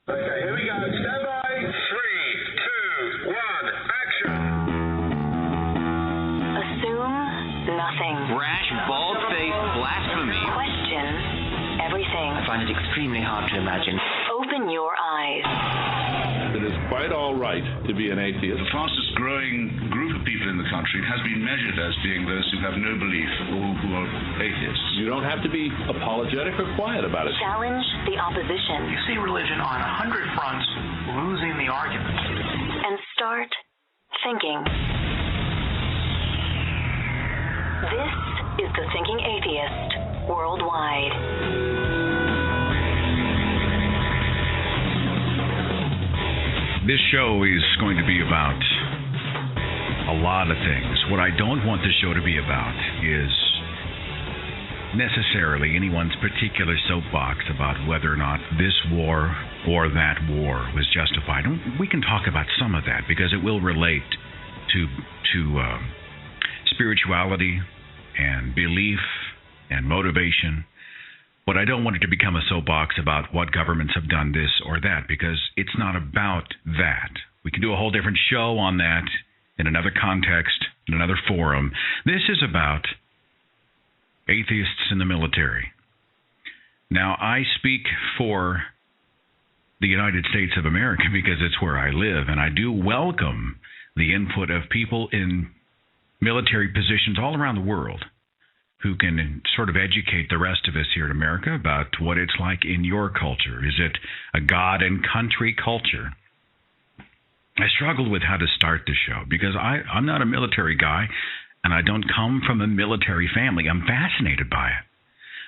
Okay, here we go. Stand by. 3, 2, 1, action. Assume nothing. Rash, bald-faced blasphemy. Question everything. I find it extremely hard to imagine. Open your eyes. It is quite all right to be an atheist. The fastest growing group of people in the country has been measured as being those who have no belief or who are atheists. You don't have to be apologetic or quiet about it. Challenge the opposition. You see religion on 100 fronts losing the argument. And start thinking. This is The Thinking Atheist Worldwide. This show is going to be about a lot of things. What I don't want the show to be about is necessarily anyone's particular soapbox about whether or not this war or that war was justified. We can talk about some of that because it will relate to spirituality and belief and motivation. But I don't want it to become a soapbox about what governments have done this or that, because it's not about that. We can do a whole different show on that in another context, in another forum. This is about atheists in the military. Now, I speak for the United States of America because it's where I live, and I do welcome the input of people in military positions all around the world who can sort of educate the rest of us here in America about what it's like in your culture. Is it a God and country culture? I struggled with how to start the show because I'm not a military guy and I don't come from a military family. I'm fascinated by it.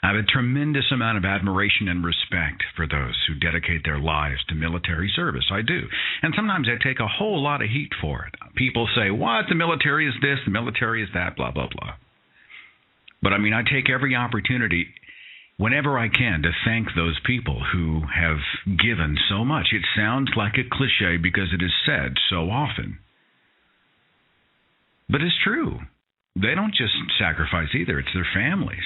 I have a tremendous amount of admiration and respect for those who dedicate their lives to military service. I do. And sometimes I take a whole lot of heat for it. People say, what? The military is this, the military is that, blah, blah, blah. But I mean, I take every opportunity whenever I can to thank those people who have given so much. It sounds like a cliche because it is said so often. But it's true. They don't just sacrifice either. It's their families.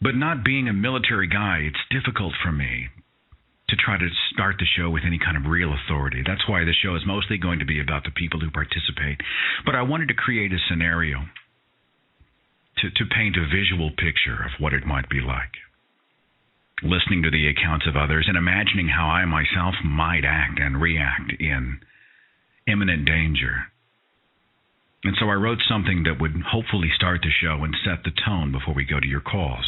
But not being a military guy, it's difficult for me to try to start the show with any kind of real authority. That's why the show is mostly going to be about the people who participate. But I wanted to create a scenario to paint a visual picture of what it might be like. Listening to the accounts of others and imagining how I myself might act and react in imminent danger. And so I wrote something that would hopefully start the show and set the tone before we go to your calls.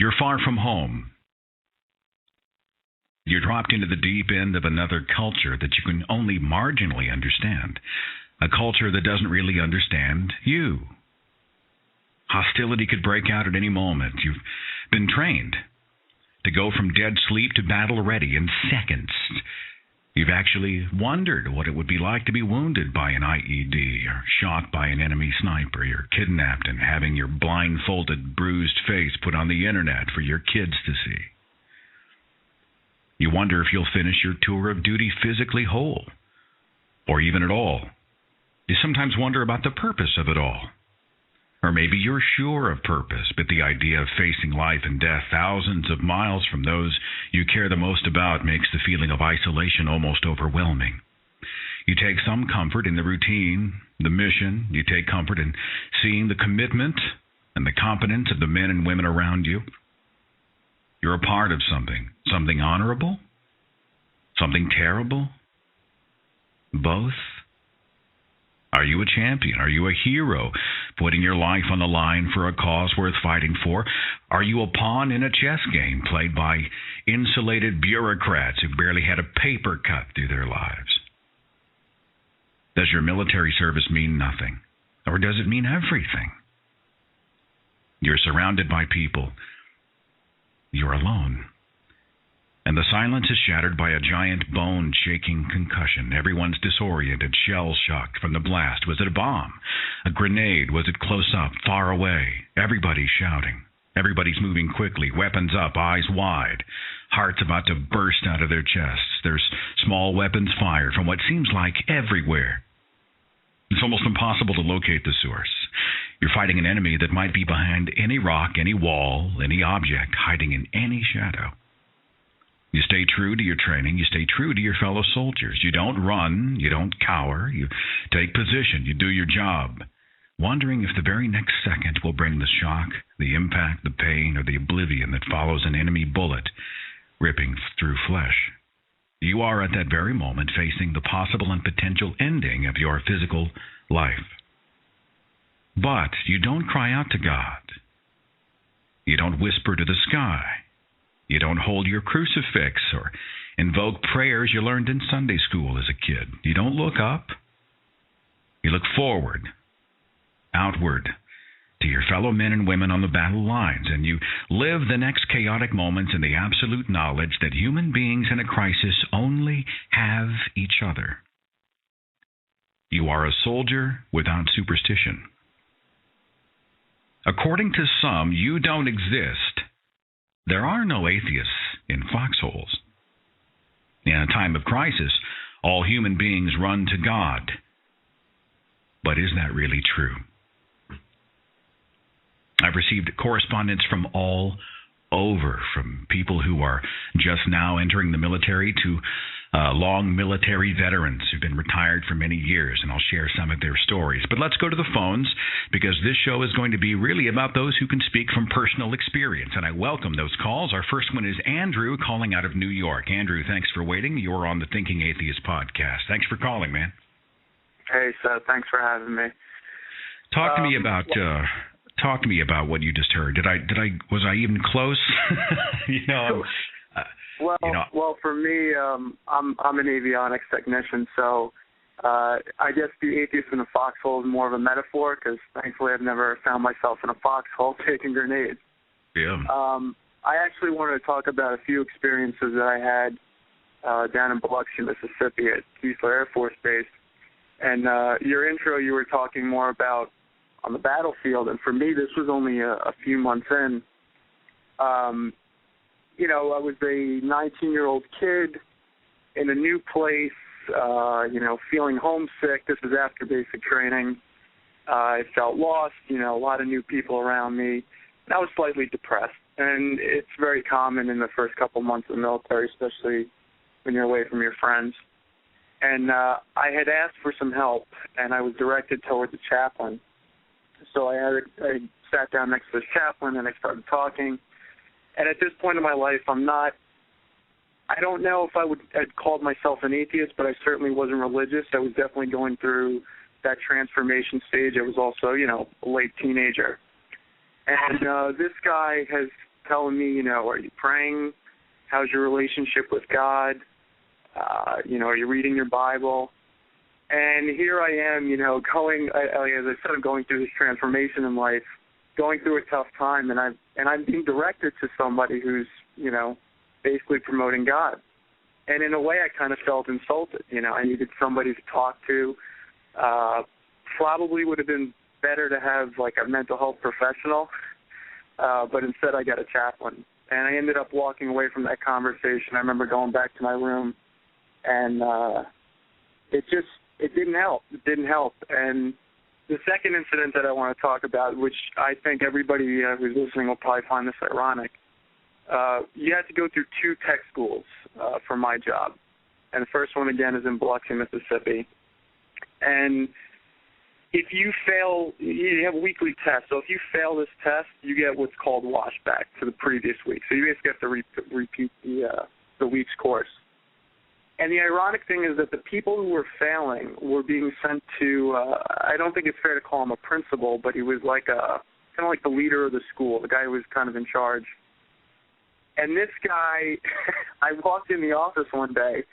You're far from home. You're dropped into the deep end of another culture that you can only marginally understand. A culture that doesn't really understand you. Hostility could break out at any moment. You've been trained to go from dead sleep to battle ready in seconds. You've actually wondered what it would be like to be wounded by an IED or shot by an enemy sniper. You're kidnapped and having your blindfolded, bruised face put on the internet for your kids to see. You wonder if you'll finish your tour of duty physically whole, or even at all. You sometimes wonder about the purpose of it all. Or maybe you're sure of purpose, but the idea of facing life and death thousands of miles from those you care the most about makes the feeling of isolation almost overwhelming. You take some comfort in the routine, the mission. You take comfort in seeing the commitment and the competence of the men and women around you. You're a part of something honorable, something terrible, both. Are you a champion? Are you a hero, putting your life on the line for a cause worth fighting for? Are you a pawn in a chess game played by insulated bureaucrats who barely had a paper cut through their lives? Does your military service mean nothing, or does it mean everything? You're surrounded by people. You're alone. And the silence is shattered by a giant bone-shaking concussion. Everyone's disoriented, shell-shocked from the blast. Was it a bomb? A grenade? Was it close up, far away? Everybody's shouting. Everybody's moving quickly, weapons up, eyes wide, hearts about to burst out of their chests. There's small weapons fired from what seems like everywhere. It's almost impossible to locate the source. You're fighting an enemy that might be behind any rock, any wall, any object, hiding in any shadow. You stay true to your training. You stay true to your fellow soldiers. You don't run. You don't cower. You take position. You do your job, wondering if the very next second will bring the shock, the impact, the pain, or the oblivion that follows an enemy bullet ripping through flesh. You are at that very moment facing the possible and potential ending of your physical life. But you don't cry out to God. You don't whisper to the sky. You don't hold your crucifix or invoke prayers you learned in Sunday school as a kid. You don't look up. You look forward, outward, to your fellow men and women on the battle lines, and you live the next chaotic moments in the absolute knowledge that human beings in a crisis only have each other. You are a soldier without superstition. According to some, you don't exist. There are no atheists in foxholes. In a time of crisis, all human beings run to God. But is that really true? I've received correspondence from all over, from people who are just now entering the military to long military veterans who've been retired for many years, and I'll share some of their stories. But let's go to the phones, because this show is going to be really about those who can speak from personal experience, and I welcome those calls. Our first one is Andrew calling out of New York. Andrew, thanks for waiting. You're on the Thinking Atheist podcast. Thanks for calling, man. Hey, Seth. Thanks for having me. Talk to me about what you just heard. Was I even close? Well, for me, I'm an avionics technician, so I guess the atheist in a foxhole is more of a metaphor, because thankfully I've never found myself in a foxhole taking grenades. Yeah. I actually wanted to talk about a few experiences that I had down in Biloxi, Mississippi at Keesler Air Force Base. And your intro, you were talking more about on the battlefield, and for me, this was only a few months in. I was a 19-year-old kid in a new place, feeling homesick. This was after basic training. I felt lost, a lot of new people around me. And I was slightly depressed. And it's very common in the first couple months of the military, especially when you're away from your friends. And I had asked for some help, and I was directed towards a chaplain. So I sat down next to this chaplain, and I started talking. And at this point in my life, I don't know if I'd called myself an atheist, but I certainly wasn't religious. I was definitely going through that transformation stage. I was also, a late teenager. And this guy has telling me, are you praying? How's your relationship with God? Are you reading your Bible? And here I am, as I said, I'm going through this transformation in life, going through a tough time, and I'm being directed to somebody who's, basically promoting God. And in a way, I kind of felt insulted. I needed somebody to talk to. Probably would have been better to have, like, a mental health professional, but instead I got a chaplain. And I ended up walking away from that conversation. I remember going back to my room, and it didn't help. It didn't help. And the second incident that I want to talk about, which I think everybody who's listening will probably find this ironic, you had to go through 2 tech schools for my job. And the first one, again, is in Biloxi, Mississippi. And if you fail, you have weekly tests. So if you fail this test, you get what's called washback to the previous week. So you basically have to repeat the week's course. And the ironic thing is that the people who were failing were being sent to, I don't think it's fair to call him a principal, but he was like kind of like the leader of the school, the guy who was kind of in charge. And this guy, I walked in the office one day,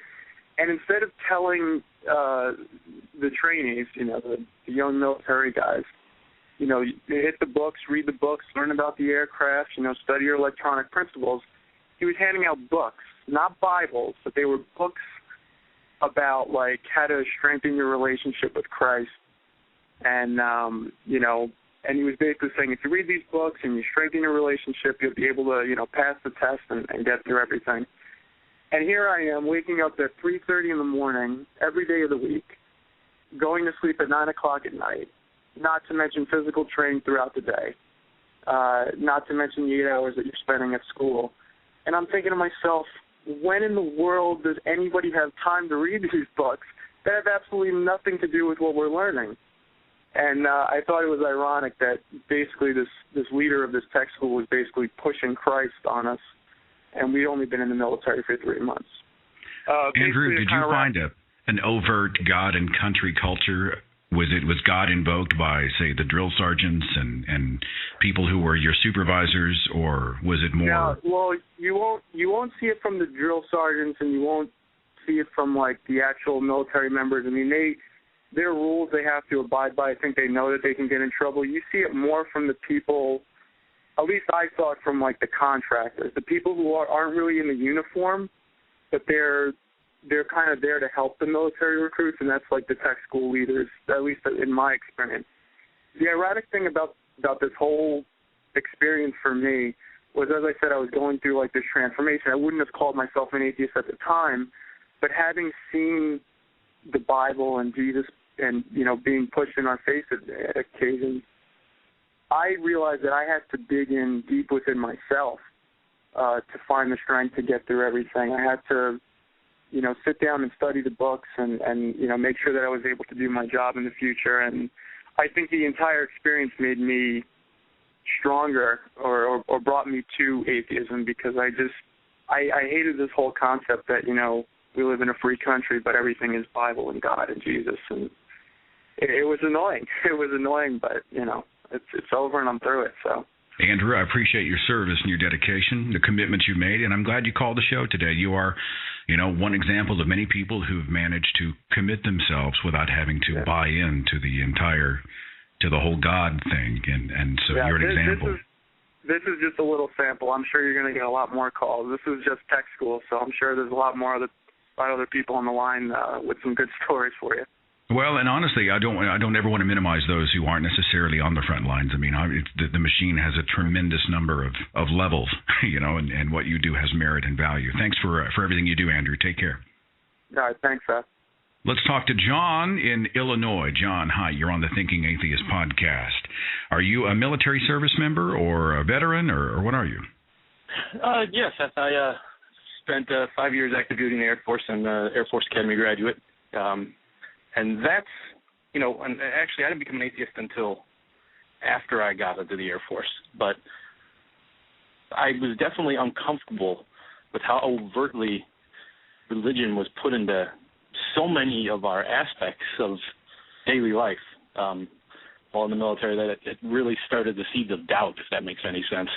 and instead of telling the trainees, the young military guys, hit the books, read the books, learn about the aircraft, study your electronic principles, he was handing out books, not Bibles, but they were books about, like, how to strengthen your relationship with Christ. And, and he was basically saying, if you read these books and you strengthen your relationship, you'll be able to, pass the test and get through everything. And here I am waking up at 3:30 in the morning every day of the week, going to sleep at 9 o'clock at night, not to mention physical training throughout the day, not to mention the 8 hours that you're spending at school. And I'm thinking to myself, when in the world does anybody have time to read these books that have absolutely nothing to do with what we're learning? And I thought it was ironic that basically this leader of this tech school was basically pushing Christ on us, and we'd only been in the military for 3 months. Andrew, did you find an overt God and country culture? Was God invoked by, say, the drill sergeants and people who were your supervisors, or was it more? Yeah, well, you won't see it from the drill sergeants, and you won't see it from like the actual military members. I mean, their rules they have to abide by. I think they know that they can get in trouble. You see it more from the people. At least I saw it from like the contractors, the people who aren't really in the uniform, but they're kind of there to help the military recruits, and that's like the tech school leaders, at least in my experience. The ironic thing about this whole experience for me was, as I said, I was going through like this transformation. I wouldn't have called myself an atheist at the time, but having seen the Bible and Jesus and, you know, being pushed in our face at occasions, I realized that I had to dig in deep within myself to find the strength to get through everything. I had to, you know, sit down and study the books and you know, make sure that I was able to do my job in the future. And I think the entire experience made me stronger or brought me to atheism, because I hated this whole concept that, you know, we live in a free country, but everything is Bible and God and Jesus. And it was annoying. It was annoying, but, you know, it's over and I'm through it, so. Andrew, I appreciate your service and your dedication, the commitment you made, and I'm glad you called the show today. You are, you know, one example of many people who've managed to commit themselves without having to buy into to the whole God thing, and so you're an example. This is just a little sample. I'm sure you're going to get a lot more calls. This is just tech school, so I'm sure there's a lot other people on the line with some good stories for you. Well, and honestly, I don't ever want to minimize those who aren't necessarily on the front lines. I mean, the machine has a tremendous number of levels, you know, and what you do has merit and value. Thanks for everything you do, Andrew. Take care. All right, thanks, Seth. Let's talk to John in Illinois. John, hi. You're on the Thinking Atheist podcast. Are you a military service member or a veteran, or what are you? Yes, I spent 5 years active duty in the Air Force and Air Force Academy graduate. And that's, you know, and actually I didn't become an atheist until after I got into the Air Force. But I was definitely uncomfortable with how overtly religion was put into so many of our aspects of daily life. While in the military, that it really started the seeds of doubt, if that makes any sense.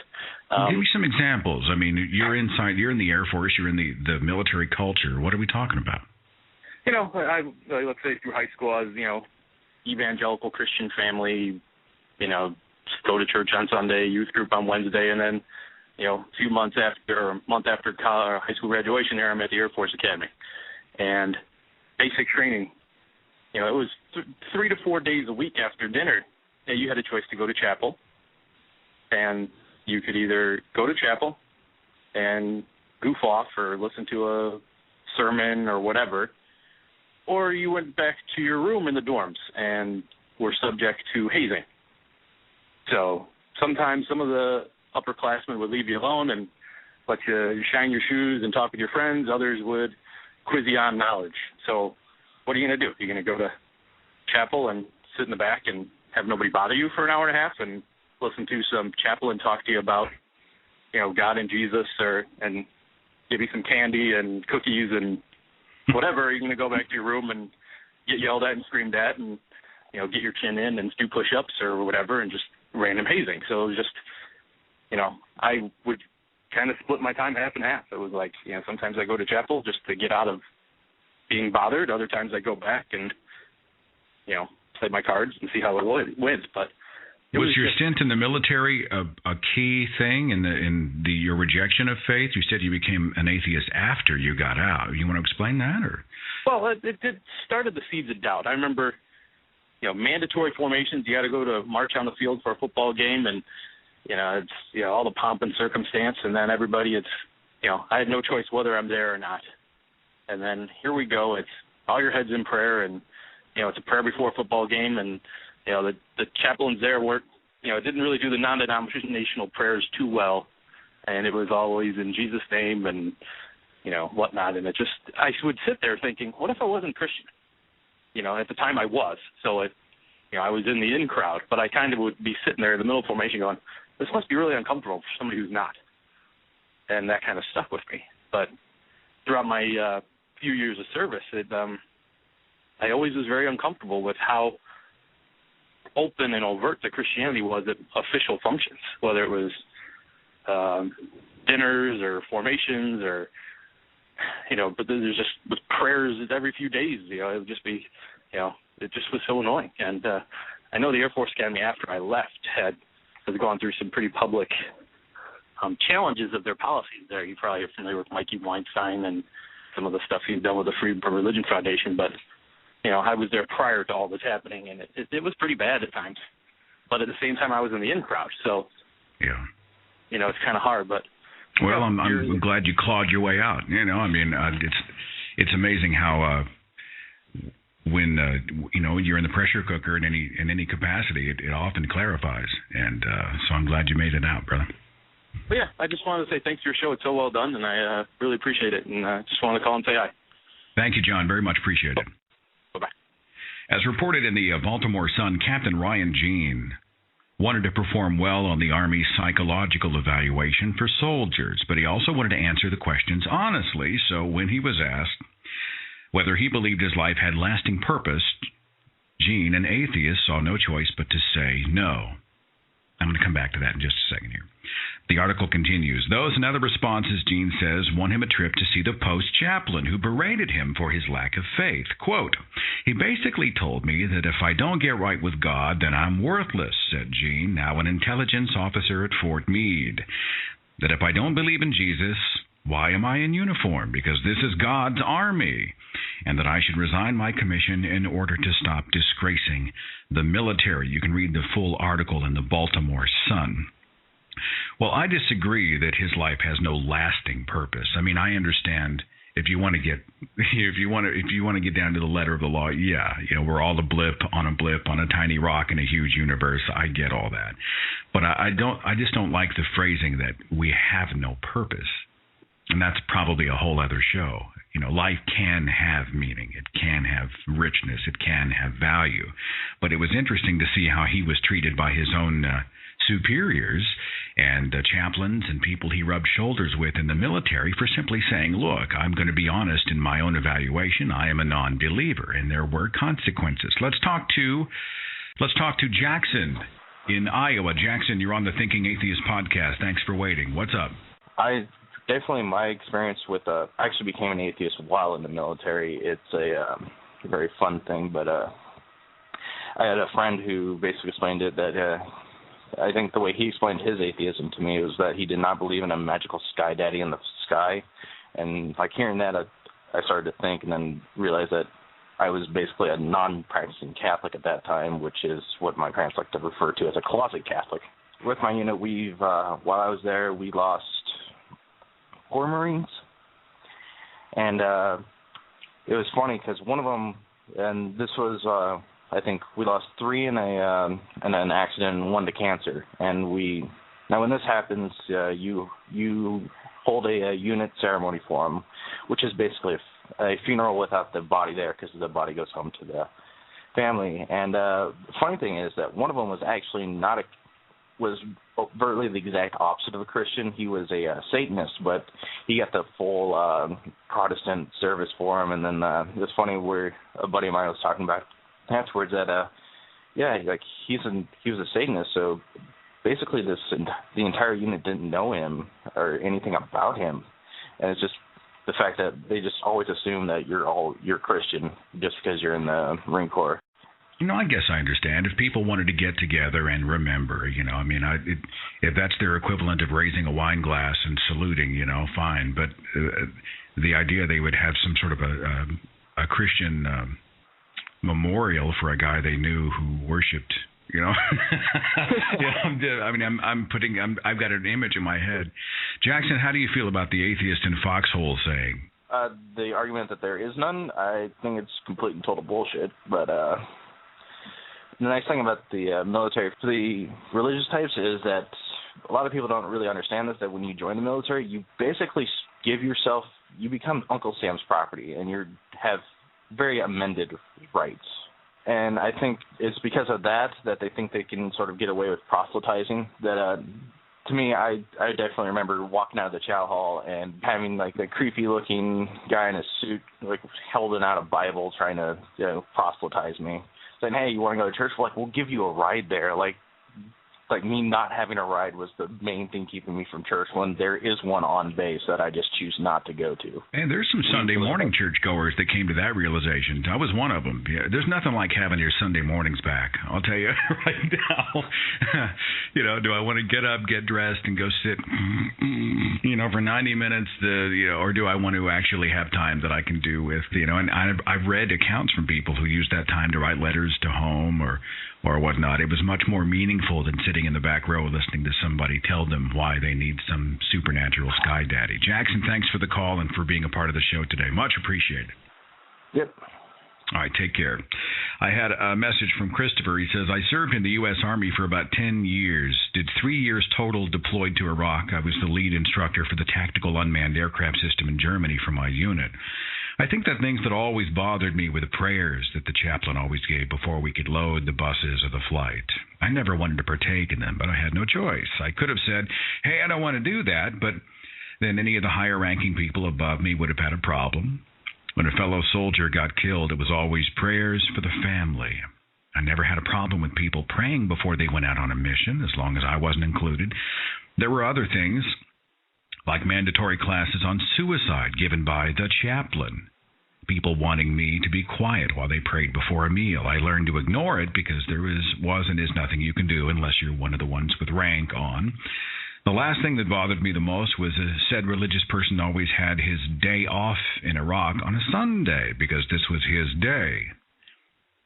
Give me some examples. I mean, you're in the Air Force, you're in the military culture. What are we talking about? You know, let's say through high school, I was, you know, evangelical Christian family, you know, go to church on Sunday, youth group on Wednesday, and then, you know, a month after high school graduation here, I'm at the Air Force Academy. And basic training, you know, it was 3 to 4 days a week after dinner, and you had a choice to go to chapel, and you could either go to chapel and goof off or listen to a sermon or whatever, or you went back to your room in the dorms and were subject to hazing. So sometimes some of the upperclassmen would leave you alone and let you shine your shoes and talk with your friends. Others would quiz you on knowledge. So what are you going to do? You're going to go to chapel and sit in the back and have nobody bother you for an hour and a half and listen to some chaplain talk to you about, you know, God and Jesus, and give you some candy and cookies and whatever. You're going to go back to your room and get yelled at and screamed at and, you know, get your chin in and do push-ups or whatever and just random hazing. So it was just, you know, I would kind of split my time half and half. It was like, you know, sometimes I go to chapel just to get out of being bothered. Other times I go back and, you know, play my cards and see how it wins. But was your stint in the military a key thing in your rejection of faith? You said you became an atheist after you got out. You want to explain that, or? Well, it started the seeds of doubt. I remember, you know, mandatory formations. You got to go to march on the field for a football game, and you know, it's, you know, all the pomp and circumstance, and then everybody. It's, you know, I had no choice whether I'm there or not. And then here we go. It's all your head's in prayer, and you know, it's a prayer before a football game, and the chaplains there weren't, didn't really do the non-denominational prayers too well, and it was always in Jesus' name and, whatnot. And I would sit there thinking, what if I wasn't Christian? At the time I was. So I was in the in crowd, but I kind of would be sitting there in the middle of formation going, this must be really uncomfortable for somebody who's not. And that kind of stuck with me. But throughout my few years of service, I always was very uncomfortable with how open and overt the Christianity was at official functions, whether it was dinners or formations or, but there's just with prayers every few days, it would just be, it just was so annoying. And I know the Air Force Academy after I left has gone through some pretty public challenges of their policies there. You probably are familiar with Mikey Weinstein and some of the stuff he's done with the Freedom from Religion Foundation, but I was there prior to all this happening, and it was pretty bad at times. But at the same time, I was in the in crowd, so yeah, it's kind of hard. But well, I'm glad you clawed your way out. It's amazing how when you're in the pressure cooker in any capacity, it often clarifies, and so I'm glad you made it out, brother. But yeah, I just wanted to say thanks for your show. It's so well done, and I really appreciate it. And just wanted to call and say hi. Thank you, John. Very much appreciate it. Bye-bye. As reported in the Baltimore Sun, Captain Ryan Jean wanted to perform well on the Army's psychological evaluation for soldiers, but he also wanted to answer the questions honestly. So when he was asked whether he believed his life had lasting purpose, Jean, an atheist, saw no choice but to say no. I'm going to come back to that in just a second here. The article continues. Those and other responses, Jean says, won him a trip to see the post chaplain who berated him for his lack of faith. Quote, he basically told me that if I don't get right with God, then I'm worthless, said Jean, now an intelligence officer at Fort Meade. That if I don't believe in Jesus, why am I in uniform? Because this is God's army. And that I should resign my commission in order to stop disgracing the military. You can read the full article in the Baltimore Sun. Well, I disagree that his life has no lasting purpose. I mean, I understand if you want to get down to the letter of the law, yeah, we're all a blip on a tiny rock in a huge universe. I get all that. But I just don't like the phrasing that we have no purpose. And that's probably a whole other show. Life can have meaning. It can have richness. It can have value. But it was interesting to see how he was treated by his own superiors and chaplains and people he rubbed shoulders with in the military for simply saying, look, I'm going to be honest in my own evaluation. I am a non-believer, and there were consequences. Let's talk to Jackson in Iowa. Jackson, you're on the Thinking Atheist podcast. Thanks for waiting. What's up? Definitely my experience with I actually became an atheist while in the military. It's a very fun thing, but I had a friend who basically explained it that I think the way he explained his atheism to me was that he did not believe in a magical sky daddy in the sky. And like hearing that, I started to think and then realized that I was basically a non-practicing Catholic at that time, which is what my parents like to refer to as a closet Catholic. With my unit, while I was there, we lost 4 Marines, and it was funny because one of them, and this was, I think we lost 3 in an accident and 1 to cancer. And now when this happens, you hold a unit ceremony for them, which is basically a funeral without the body there because the body goes home to the family. And the funny thing is that one of them was actually was overtly the exact opposite of a Christian. He was a Satanist, but he got the full Protestant service for him. And then it was funny where a buddy of mine was talking about afterwards that, he was a Satanist, so basically the entire unit didn't know him or anything about him. And it's just the fact that they just always assume that you're Christian just because you're in the Marine Corps. I guess I understand. If people wanted to get together and remember, if that's their equivalent of raising a wine glass and saluting, fine. But the idea they would have some sort of a Christian memorial for a guy they knew who worshipped, I've got an image in my head. Jackson, how do you feel about the atheist in foxholes saying? The argument that there is none, I think it's complete and total bullshit. But The nice thing about the military for the religious types is that a lot of people don't really understand this, that when you join the military, you basically you become Uncle Sam's property, and you have very amended rights. And I think it's because of that they think they can sort of get away with proselytizing. That to me, I definitely remember walking out of the chow hall and having like the creepy looking guy in a suit like holding out a Bible trying to proselytize me, saying, "Hey, you want to go to church? Well, we'll give you a ride there." Like me not having a ride was the main thing keeping me from church when there is one on base that I just choose not to go to. And there's some Sunday morning churchgoers that came to that realization. I was one of them. Yeah, there's nothing like having your Sunday mornings back. I'll tell you right now. Do I want to get up, get dressed, and go sit, for 90 minutes, or do I want to actually have time that I can do with, and I've read accounts from people who use that time to write letters to home or whatnot. It was much more meaningful than sitting in the back row listening to somebody tell them why they need some supernatural sky daddy. Jackson, thanks for the call and for being a part of the show today. Much appreciated. Yep. All right, take care. I had a message from Christopher. He says, I served in the U.S. Army for about 10 years, did 3 years total deployed to Iraq. I was the lead instructor for the Tactical Unmanned Aircraft System in Germany for my unit. I think the things that always bothered me were the prayers that the chaplain always gave before we could load the buses or the flight. I never wanted to partake in them, but I had no choice. I could have said, hey, I don't want to do that, but then any of the higher-ranking people above me would have had a problem. When a fellow soldier got killed, it was always prayers for the family. I never had a problem with people praying before they went out on a mission, as long as I wasn't included. There were other things, like mandatory classes on suicide given by the chaplain. People wanting me to be quiet while they prayed before a meal. I learned to ignore it because there was and is nothing you can do unless you're one of the ones with rank on. The last thing that bothered me the most was said religious person always had his day off in Iraq on a Sunday because this was his day.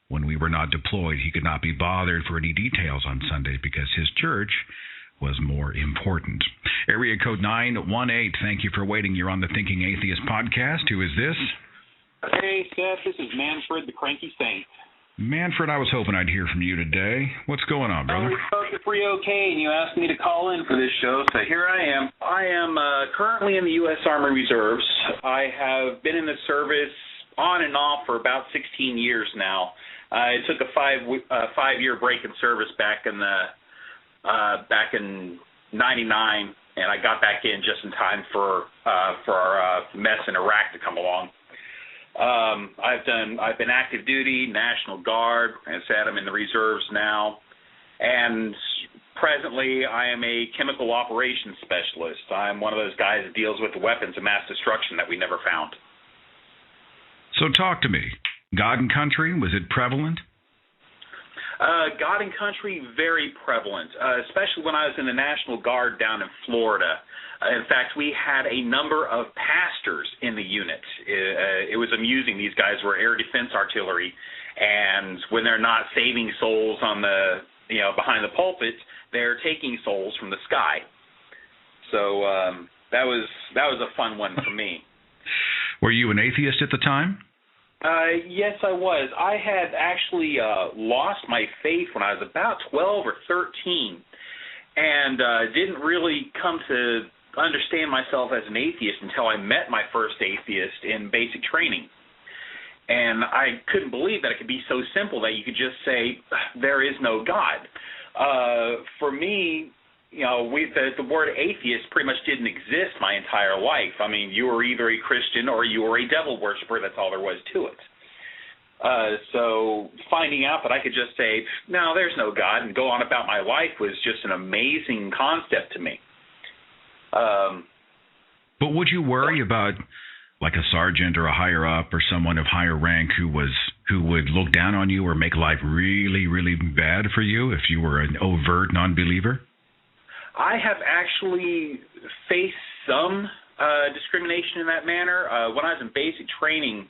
When we were not deployed, he could not be bothered for any details on Sunday because his church was more important. Area code 918, thank you for waiting. You're on the Thinking Atheist podcast. Who is this? Hey, Seth, this is Manfred, the Cranky Saint. Manfred, I was hoping I'd hear from you today. What's going on, brother? We spoke to Free OK, and you asked me to call in for this show, so here I am. I am currently in the U.S. Army Reserves. I have been in the service on and off for about 16 years now. I took a five-year break in service back in 99, and I got back in just in time for our mess in Iraq to come along. I've been active duty, National Guard, and said I'm in the reserves now. And presently, I am a chemical operations specialist. I'm one of those guys that deals with the weapons of mass destruction that we never found. So talk to me. God and country, was it prevalent? God and country, very prevalent, especially when I was in the National Guard down in Florida. In fact, we had a number of pastors in the unit. It was amusing. These guys were air defense artillery, and when they're not saving souls on the behind the pulpit, they're taking souls from the sky. So that was a fun one for me. Were you an atheist at the time? Yes, I was. I had actually lost my faith when I was about 12 or 13, and didn't really come to understand myself as an atheist until I met my first atheist in basic training. And I couldn't believe that it could be so simple that you could just say, there is no God. For me, the word atheist pretty much didn't exist my entire life. I mean, you were either a Christian or you were a devil worshiper. That's all there was to it. So finding out that I could just say, no, there's no God, and go on about my life was just an amazing concept to me. But would you worry about like a sergeant or a higher up or someone of higher rank who would look down on you or make life really, really bad for you if you were an overt non-believer? I have actually faced some discrimination in that manner. When I was in basic training,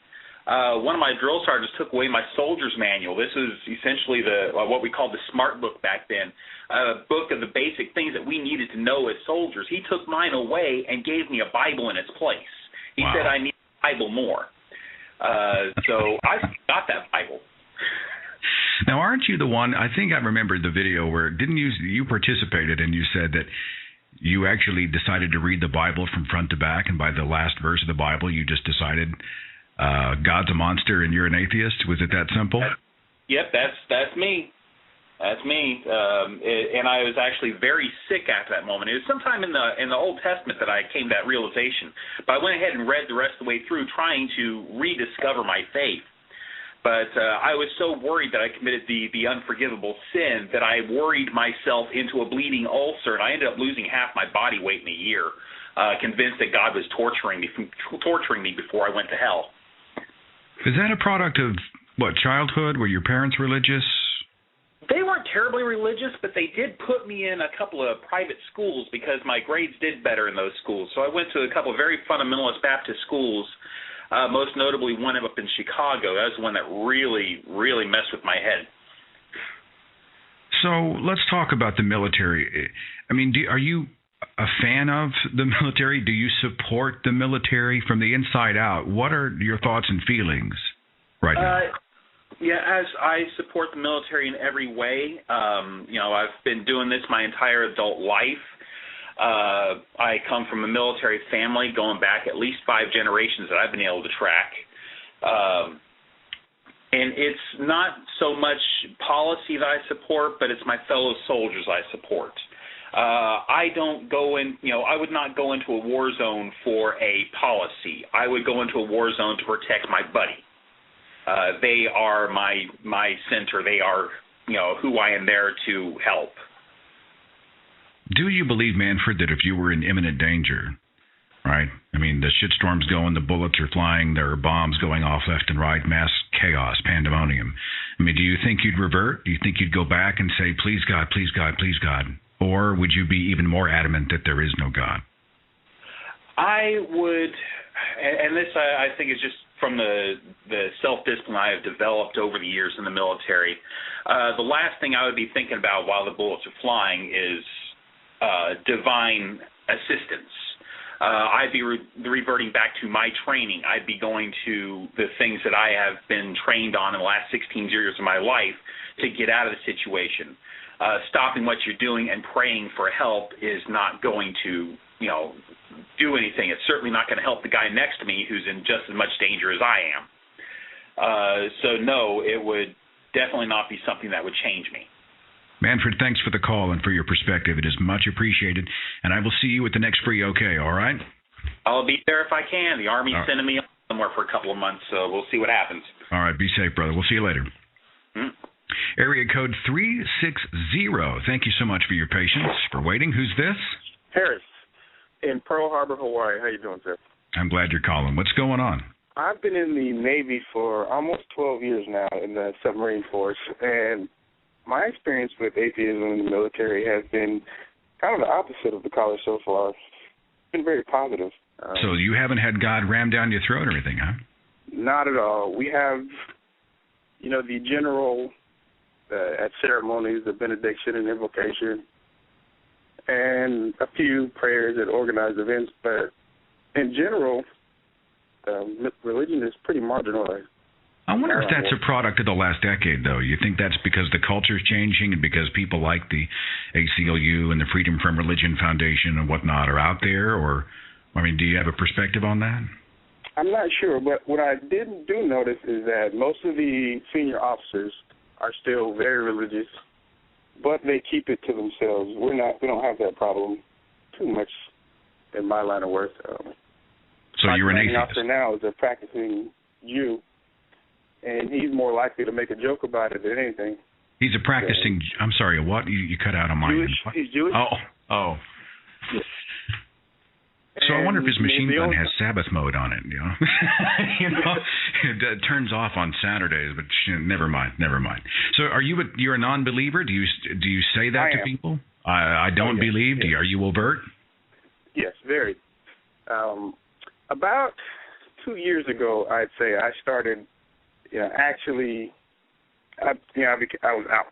one of my drill sergeants took away my soldier's manual. This was essentially what we called the SMART book back then, a book of the basic things that we needed to know as soldiers. He took mine away and gave me a Bible in its place. He said I need a Bible more. So I got that Bible. Now, aren't you the one? I think I remembered the video where didn't you participated and you said that you actually decided to read the Bible from front to back, and by the last verse of the Bible, you just decided God's a monster and you're an atheist. Was it that simple? Yep, that's me. That's me. And I was actually very sick after that moment. It was sometime in the Old Testament that I came to that realization. But I went ahead and read the rest of the way through, trying to rediscover my faith. But I was so worried that I committed the unforgivable sin that I worried myself into a bleeding ulcer, and I ended up losing half my body weight in a year, convinced that God was torturing me before I went to hell. Is that a product of, childhood? Were your parents religious? They weren't terribly religious, but they did put me in a couple of private schools because my grades did better in those schools. So I went to a couple of very fundamentalist Baptist schools, most notably one up in Chicago. That was the one that really, really messed with my head. So let's talk about the military. I mean, are you a fan of the military? Do you support the military from the inside out? What are your thoughts and feelings right now? Yeah, as I support the military in every way. I've been doing this my entire adult life. I come from a military family going back at least 5 generations that I've been able to track. And it's not so much policy that I support, but it's my fellow soldiers I support. I don't go in, I would not go into a war zone for a policy. I would go into a war zone to protect my buddy. They are my center. They are, who I am there to help. Do you believe, Manfred, that if you were in imminent danger, right? I mean, the shitstorm's going, the bullets are flying, there are bombs going off left and right, mass chaos, pandemonium. I mean, do you think you'd revert? Do you think you'd go back and say, please God, please God, please God? Or would you be even more adamant that there is no God? I would, and this I think is just from the self-discipline I have developed over the years in the military. The last thing I would be thinking about while the bullets are flying is divine assistance. I'd be reverting back to my training. I'd be going to the things that I have been trained on in the last 16 years of my life to get out of the situation. Stopping what you're doing and praying for help is not going to, do anything. It's certainly not going to help the guy next to me who's in just as much danger as I am. So no, it would definitely not be something that would change me. Manfred, thanks for the call and for your perspective. It is much appreciated, and I will see you at the next free OK, all right? I'll be there if I can. The Army's sending me somewhere for a couple of months, so we'll see what happens. All right, be safe, brother. We'll see you later. Area code 360. Thank you so much for your patience, for waiting. Who's this? Harris in Pearl Harbor, Hawaii. How you doing, sir? I'm glad you're calling. What's going on? I've been in the Navy for almost 12 years now in the submarine force, and my experience with atheism in the military has been kind of the opposite of the caller so far. It's been very positive. So you haven't had God ram down your throat or anything, huh? Not at all. We have, the general at ceremonies, the benediction and invocation, and a few prayers at organized events. But in general, religion is pretty marginalized. I wonder if that's a product of the last decade, though. You think that's because the culture is changing and because people like the ACLU and the Freedom from Religion Foundation and whatnot are out there? Or, do you have a perspective on that? I'm not sure, but what I do notice is that most of the senior officers are still very religious, but they keep it to themselves. We don't have that problem too much in my line of work. So you're an atheist? Officer now is a practicing Jew, and he's more likely to make a joke about it than anything. He's a practicing. I'm sorry. What you cut out on my end? He's Jewish. Oh. Yes. So I wonder if his machine gun has Sabbath mode on it. It turns off on Saturdays, but never mind. So you're a non-believer? Do you say that to people? I don't believe. Are you overt? Yes, very. About 2 years ago, I'd say I started. Actually, I was out.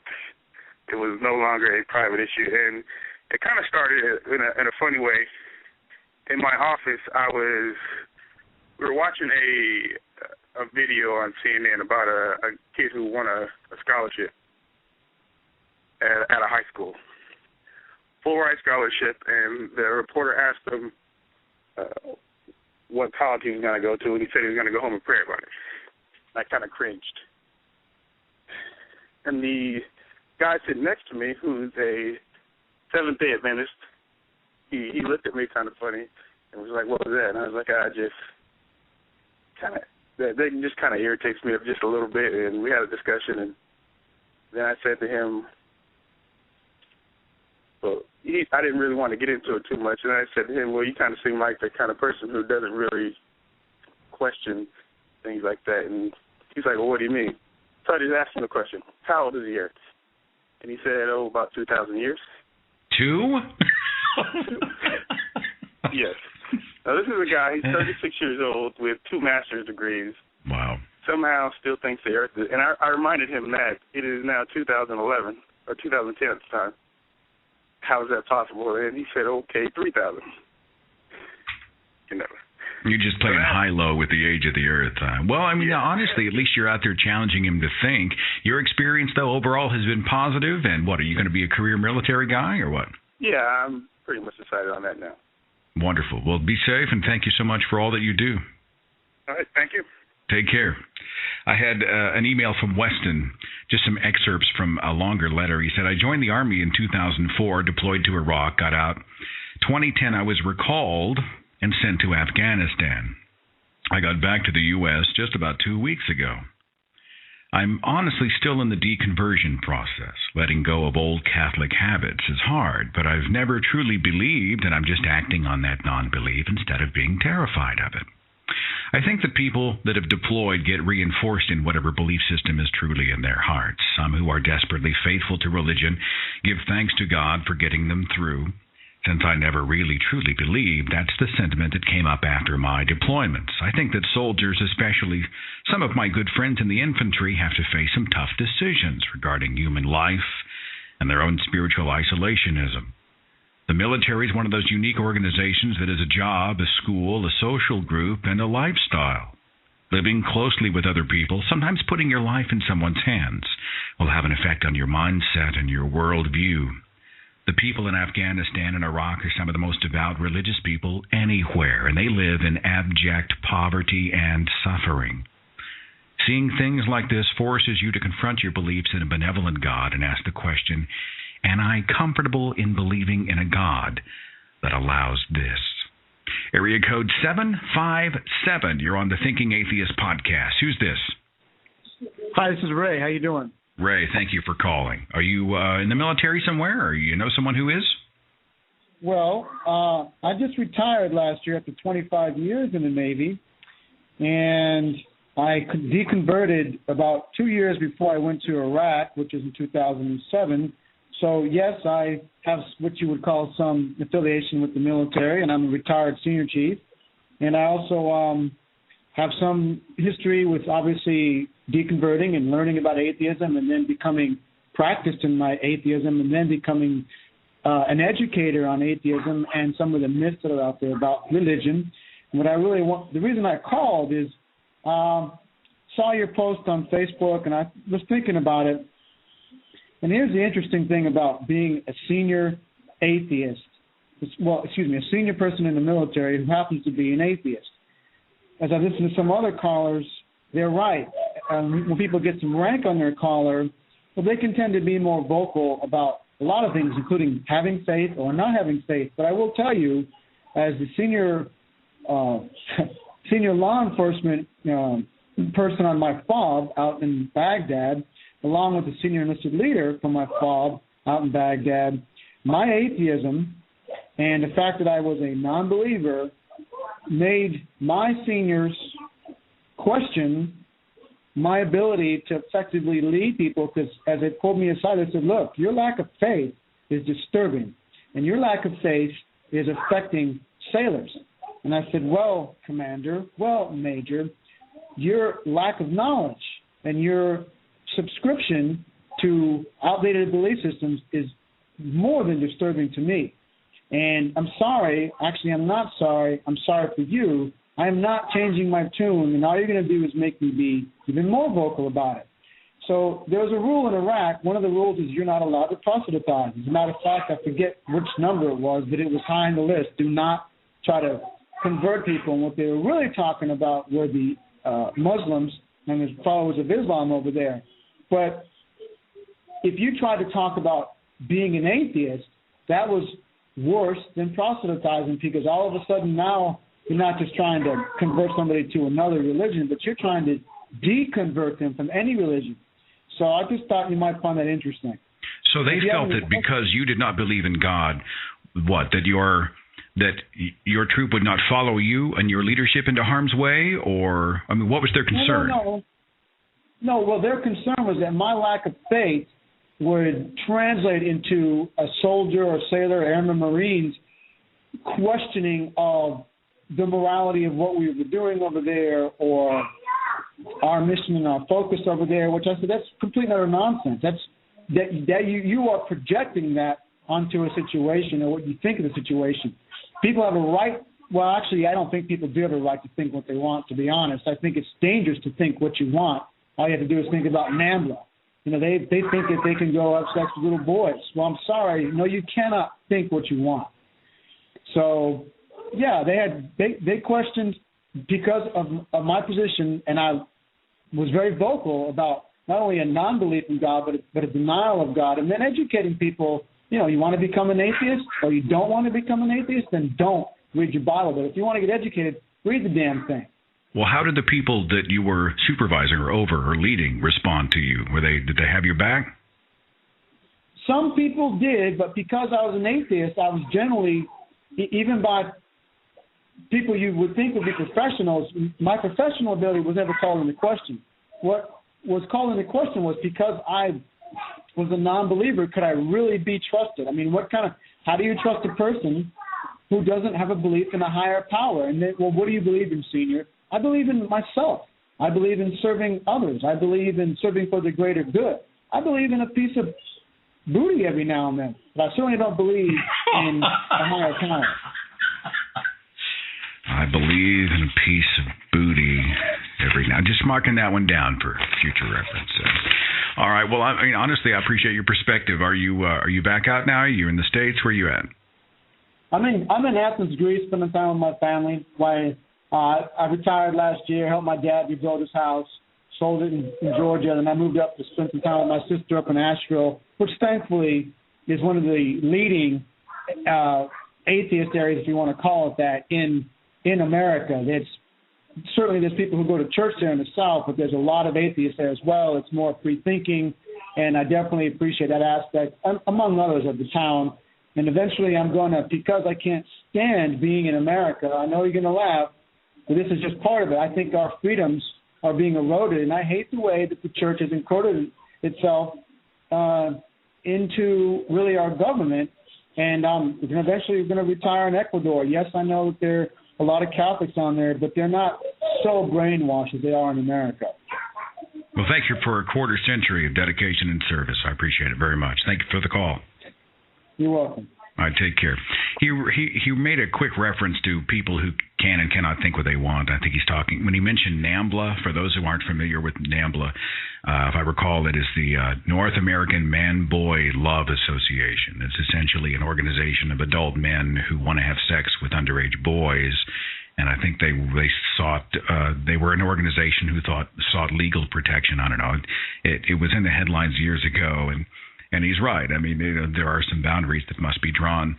It was no longer a private issue, and it kind of started in a funny way. In my office, we were watching a video on CNN about a kid who won a scholarship at a high school, full ride scholarship, and the reporter asked him what college he was going to go to, and he said he was going to go home and pray about it. I kind of cringed. And the guy sitting next to me, who's a Seventh-day Adventist, he looked at me kind of funny and was like, "What was that?" And I was like, "I just kind of, that just kind of irritates me just a little bit." And we had a discussion, and then I said to him, well, I didn't really want to get into it too much, and I said to him, "Well, you kind of seem like the kind of person who doesn't really question things like that." And he's like, "Well, what do you mean?" So I just asked him the question, "How old is the Earth?" And he said, "Oh, about 2,000 years." 2? Yes. Now, this is a guy, he's 36 years old with 2 master's degrees. Wow. Somehow still thinks the Earth is, and I reminded him that it is now 2011, or 2010 at the time. How is that possible? And he said, okay, 3,000. You know. You're just playing high-low with the age of the Earth. Well, I mean, honestly, at least you're out there challenging him to think. Your experience, though, overall has been positive. And what, are you going to be a career military guy or what? Yeah, I'm pretty much decided on that now. Wonderful. Well, be safe, and thank you so much for all that you do. All right, thank you. Take care. I had an email from Weston, just some excerpts from a longer letter. He said, I joined the Army in 2004, deployed to Iraq, got out. 2010, I was recalled and sent to Afghanistan. I got back to the U.S. just about 2 weeks ago. I'm honestly still in the deconversion process. Letting go of old Catholic habits is hard, but I've never truly believed, and I'm just acting on that non-belief instead of being terrified of it. I think that people that have deployed get reinforced in whatever belief system is truly in their hearts. Some who are desperately faithful to religion give thanks to God for getting them through. Since I never really truly believed, that's the sentiment that came up after my deployments. I think that soldiers, especially some of my good friends in the infantry, have to face some tough decisions regarding human life and their own spiritual isolationism. The military is one of those unique organizations that is a job, a school, a social group, and a lifestyle. Living closely with other people, sometimes putting your life in someone's hands, will have an effect on your mindset and your worldview. The people in Afghanistan and Iraq are some of the most devout religious people anywhere, and they live in abject poverty and suffering. Seeing things like this forces you to confront your beliefs in a benevolent God and ask the question, am I comfortable in believing in a God that allows this? Area code 757. You're on the Thinking Atheist podcast. Who's this? Hi, this is Ray. How you doing? Ray, thank you for calling. Are you in the military somewhere, or you know someone who is? Well, I just retired last year after 25 years in the Navy, and I deconverted about 2 years before I went to Iraq, which is in 2007. So, yes, I have what you would call some affiliation with the military, and I'm a retired senior chief. And I also have some history with, obviously, deconverting and learning about atheism and then becoming practiced in my atheism and then becoming an educator on atheism and some of the myths that are out there about religion. And what I really want, the reason I called is saw your post on Facebook and I was thinking about it. And here's the interesting thing about being a senior atheist. A senior person in the military who happens to be an atheist. As I listen to some other callers, they're right. When people get some rank on their collar, well, they can tend to be more vocal about a lot of things, including having faith or not having faith. But I will tell you, as the senior law enforcement person on my FOB out in Baghdad, along with the senior enlisted leader from my FOB out in Baghdad, my atheism and the fact that I was a non-believer made my seniors question my ability to effectively lead people, because as they pulled me aside, they said, look, your lack of faith is disturbing, and your lack of faith is affecting sailors. And I said, well, Commander, well, Major, your lack of knowledge and your subscription to outdated belief systems is more than disturbing to me. And I'm sorry, actually I'm not sorry, I'm sorry for you, I am not changing my tune, and all you're going to do is make me be even more vocal about it. So there was a rule in Iraq. One of the rules is you're not allowed to proselytize. As a matter of fact, I forget which number it was, but it was high on the list. Do not try to convert people. And what they were really talking about were the Muslims and the followers of Islam over there. But if you tried to talk about being an atheist, that was worse than proselytizing, because all of a sudden now you're not just trying to convert somebody to another religion, but you're trying to deconvert them from any religion. So I just thought you might find that interesting. So they felt that because you did not believe in God, that your troop would not follow you and your leadership into harm's way, or what was their concern? No, well, their concern was that my lack of faith would translate into a soldier or sailor, airman, Marines questioning of the morality of what we were doing over there, or our mission and our focus over there, which I said, that's complete utter nonsense. You are projecting that onto a situation or what you think of the situation. People have a right, well, actually, I don't think people do have a right to think what they want, to be honest. I think it's dangerous to think what you want. All you have to do is think about NAMBLA. They think that they can go have sex with little boys. Well, I'm sorry. No, you cannot think what you want. So, yeah, they questioned because of my position, and I was very vocal about not only a non-belief in God, but a denial of God, and then educating people. You want to become an atheist, or you don't want to become an atheist, then don't read your Bible. But if you want to get educated, read the damn thing. Well, how did the people that you were supervising or over or leading respond to you? Did they have your back? Some people did, but because I was an atheist, I was generally, even by people you would think would be professionals, my professional ability was never called into question. What was called into question was because I was a non-believer, could I really be trusted? How do you trust a person who doesn't have a belief in a higher power? And then, well, what do you believe in, Senior? I believe in myself. I believe in serving others. I believe in serving for the greater good. I believe in a piece of booty every now and then, but I certainly don't believe in a higher power. I believe in a piece of booty every now. Just marking that one down for future reference. All right. Well, honestly, I appreciate your perspective. Are you back out now? Are you in the States? Where are you at? I'm in Athens, Greece, spending time with my family. I retired last year, helped my dad rebuild his house, sold it in Georgia, and I moved up to spend some time with my sister up in Asheville, which thankfully is one of the leading atheist areas, if you want to call it that, in America. There's people who go to church there in the South, but there's a lot of atheists there as well. It's more free thinking, and I definitely appreciate that aspect, among others, of the town. And eventually I'm going to, because I can't stand being in America, I know you're going to laugh, but this is just part of it. I think our freedoms are being eroded, and I hate the way that the church has encoded itself into really our government. And eventually going to retire in Ecuador. Yes, I know that there are a lot of Catholics on there, but they're not so brainwashed as they are in America. Well, thank you for a quarter century of dedication and service. I appreciate it very much. Thank you for the call. You're welcome. All right, take care. He made a quick reference to people who can and cannot think what they want. I think he's talking, when he mentioned NAMBLA, for those who aren't familiar with NAMBLA, if I recall, it is the North American Man-Boy Love Association. It's essentially an organization of adult men who want to have sex with underage boys. And I think they were an organization who sought legal protection. I don't know. It was in the headlines years ago, and he's right. I mean, there are some boundaries that must be drawn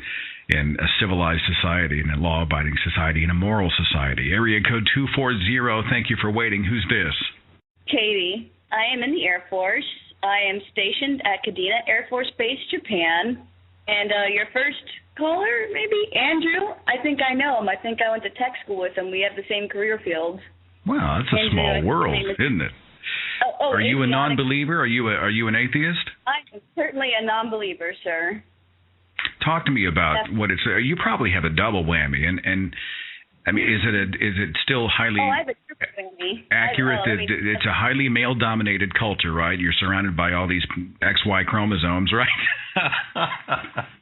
in a civilized society, in a law-abiding society, in a moral society. Area code 240, thank you for waiting. Who's this? Katie. I am in the Air Force. I am stationed at Kadena Air Force Base, Japan. And your first caller, maybe, Andrew, I think I know him. I think I went to tech school with him. We have the same career field. Wow, that's a small world, isn't it? Are you a non-believer? Are you an atheist? I am certainly a non-believer, sir. Talk to me about what it's. You probably have a double whammy, and I mean, is it still highly I have a triple whammy. accurate that it's a highly male-dominated culture, right? You're surrounded by all these XY chromosomes, right?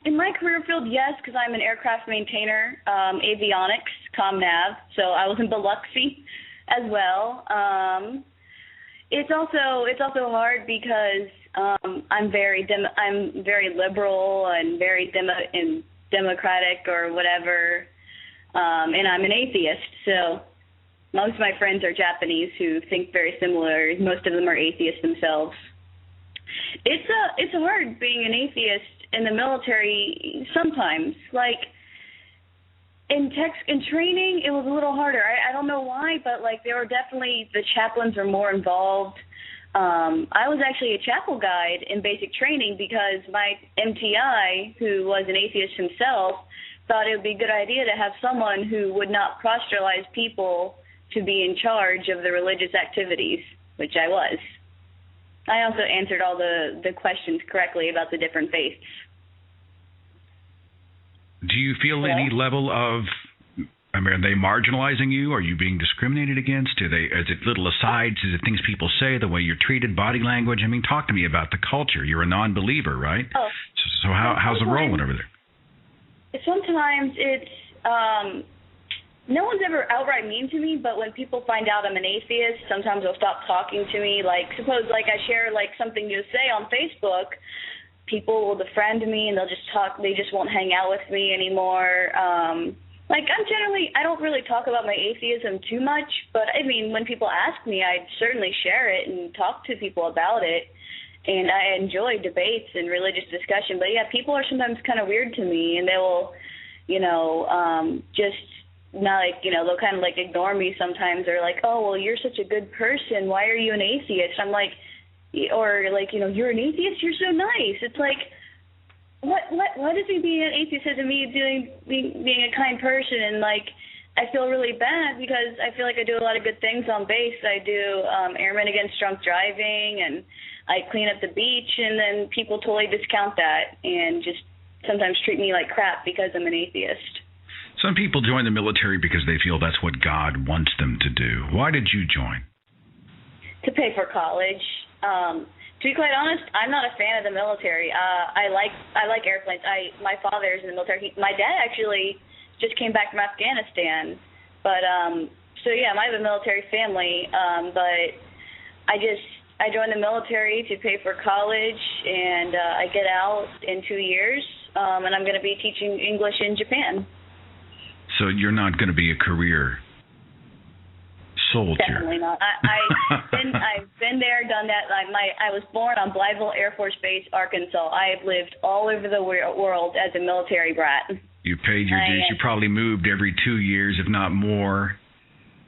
In my career field, yes, because I'm an aircraft maintainer, avionics, comm-nav, so I was in Biloxi as well. It's also hard because I'm very liberal and very democratic or whatever, and I'm an atheist. So most of my friends are Japanese who think very similar. Most of them are atheists themselves. It's hard being an atheist in the military sometimes. Like in training, it was a little harder. I don't know why, but like there were definitely, the chaplains are more involved. I was actually a chapel guide in basic training because my MTI, who was an atheist himself, thought it would be a good idea to have someone who would not proselytize people to be in charge of the religious activities, which I was. I also answered all the questions correctly about the different faiths. Do you feel any level of, I mean, are they marginalizing you? Are you being discriminated against? Is it little asides? Is it things people say, the way you're treated, body language? I mean, talk to me about the culture. You're a non-believer, right? Oh. So how's it rolling over there? Sometimes it's, no one's ever outright mean to me, but when people find out I'm an atheist, sometimes they'll stop talking to me. Like, suppose like I share like something to say on Facebook, people will defriend me and they'll just talk, they just won't hang out with me anymore. Like I don't really talk about my atheism too much, but I mean, when people ask me, I certainly share it and talk to people about it. And I enjoy debates and religious discussion. But yeah, people are sometimes kind of weird to me, and they will, just not like, they'll kind of like ignore me sometimes. They're like, oh, well, you're such a good person. Why are you an atheist? I'm like, or like, you're an atheist? You're so nice. It's like, what does me being an atheist have to me being a kind person? And like, I feel really bad because I feel like I do a lot of good things on base. I do airmen against drunk driving, and I clean up the beach, and then people totally discount that and just sometimes treat me like crap because I'm an atheist. Some people join the military because they feel that's what God wants them to do. Why did you join? To pay for college. To be quite honest, I'm not a fan of the military. I like airplanes. My father is in the military. My dad actually just came back from Afghanistan. But so yeah, I have a military family. But I joined the military to pay for college, and I get out in 2 years, and I'm going to be teaching English in Japan. So you're not going to be a career soldier? Definitely not. I've been there, done that. I was born on Blytheville Air Force Base, Arkansas. I have lived all over the world as a military brat. You paid your dues. You probably moved every 2 years, if not more.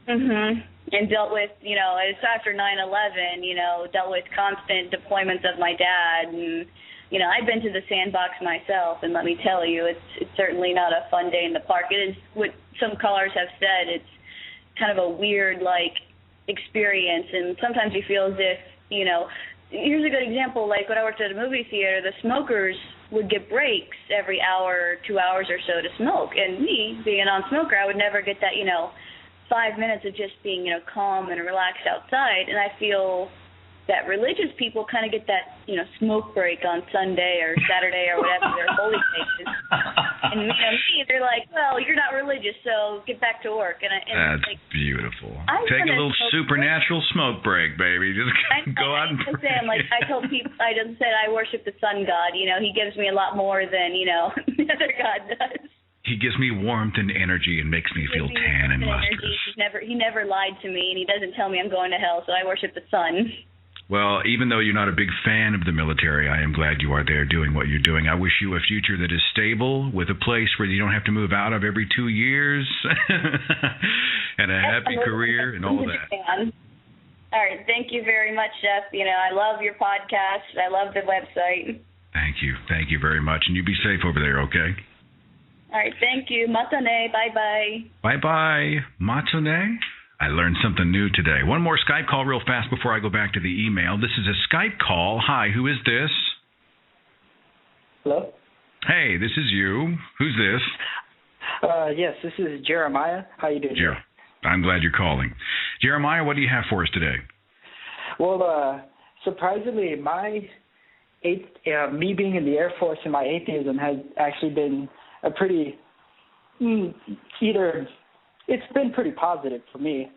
Mhm. And dealt with, it's after 9/11, dealt with constant deployments of my dad, and I've been to the sandbox myself, and let me tell you, it's certainly not a fun day in the park. It is what some callers have said. It's kind of a weird experience, and sometimes you feel as if, here's a good example. Like when I worked at a movie theater, the smokers would get breaks every hour, 2 hours or so to smoke, and me being a non-smoker, I would never get that 5 minutes of just being, calm and relaxed outside. And I feel that religious people kind of get that, smoke break on Sunday or Saturday or whatever their holy days is. And me, they're like, well, you're not religious, so get back to work. And that's like, beautiful. Take a little supernatural smoke break, baby. Just go out and pray. I told people, I just said I worship the sun god. He gives me a lot more than, the other god does. He gives me warmth and energy and makes me feel tan and lustrous. He never lied to me, and he doesn't tell me I'm going to hell, so I worship the sun. Well, even though you're not a big fan of the military, I am glad you are there doing what you're doing. I wish you a future that is stable, with a place where you don't have to move out of every 2 years, and a happy career and all of that. All right. Thank you very much, Jeff. I love your podcast. I love the website. Thank you. Thank you very much. And you be safe over there, okay? All right. Thank you. Matane. Bye-bye. Bye-bye. Matane. I learned something new today. One more Skype call real fast before I go back to the email. This is a Skype call. Hi, who is this? Hello? Hey, this is you. Who's this? Yes, this is Jeremiah. How you doing? I'm glad you're calling. Jeremiah, what do you have for us today? Well, surprisingly, my me being in the Air Force and my atheism has actually been a pretty it's been pretty positive for me.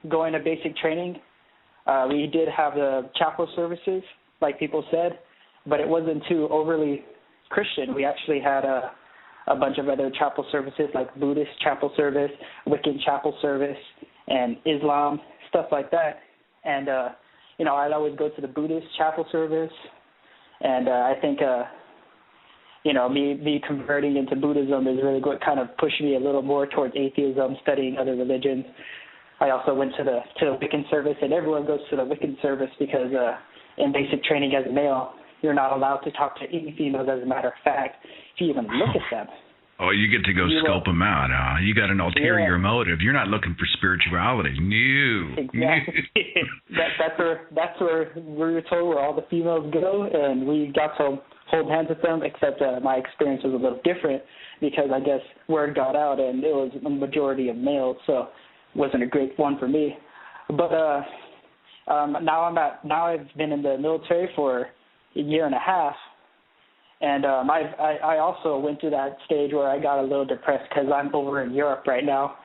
Going to basic training, we did have the chapel services, like people said, but it wasn't too overly Christian. We actually had a bunch of other chapel services, like Buddhist chapel service, Wiccan chapel service, and Islam, stuff like that. And, I'd always go to the Buddhist chapel service, and I think, me converting into Buddhism is really what kind of pushed me a little more towards atheism, studying other religions. I also went to the Wiccan service, and everyone goes to the Wiccan service because in basic training as a male, you're not allowed to talk to any females, as a matter of fact, if you even look at them. Oh, you get to go scope them out, huh? You got an ulterior motive. You're not looking for spirituality. No. Exactly. that's where we were told where all the females go, and we got to hold hands with them, except my experience was a little different because I guess word got out, and it was a majority of males, so it wasn't a great one for me. But now I've been in the military for a year and a half, and I also went through that stage where I got a little depressed because I'm over in Europe right now,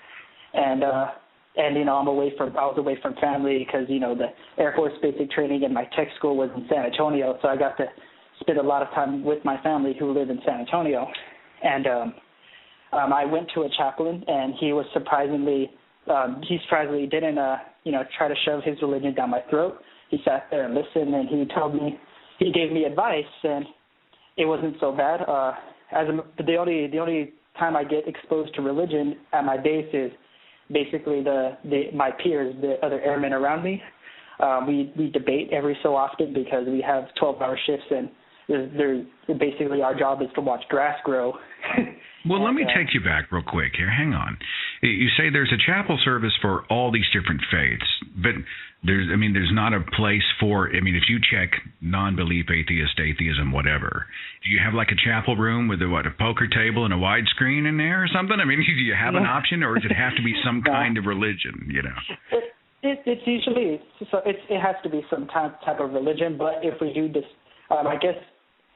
and I was away from family because the Air Force basic training and my tech school was in San Antonio, so I got to spend a lot of time with my family who live in San Antonio, and I went to a chaplain, and he was surprisingly didn't try to shove his religion down my throat. He sat there and listened, and he gave me advice, and it wasn't so bad. The only time I get exposed to religion at my base is basically my peers, the other airmen around me. We debate every so often because we have 12-hour shifts, and basically our job is to watch grass grow. Well, let me take you back real quick here. Hang on. You say there's a chapel service for all these different faiths, but there's not a place for, if you check non-belief, atheism, whatever, do you have like a chapel room with a poker table and a widescreen in there or something? Do you have an option, or does it have to be some kind of religion, It's usually, it has to be some type of religion, but if we do this, I guess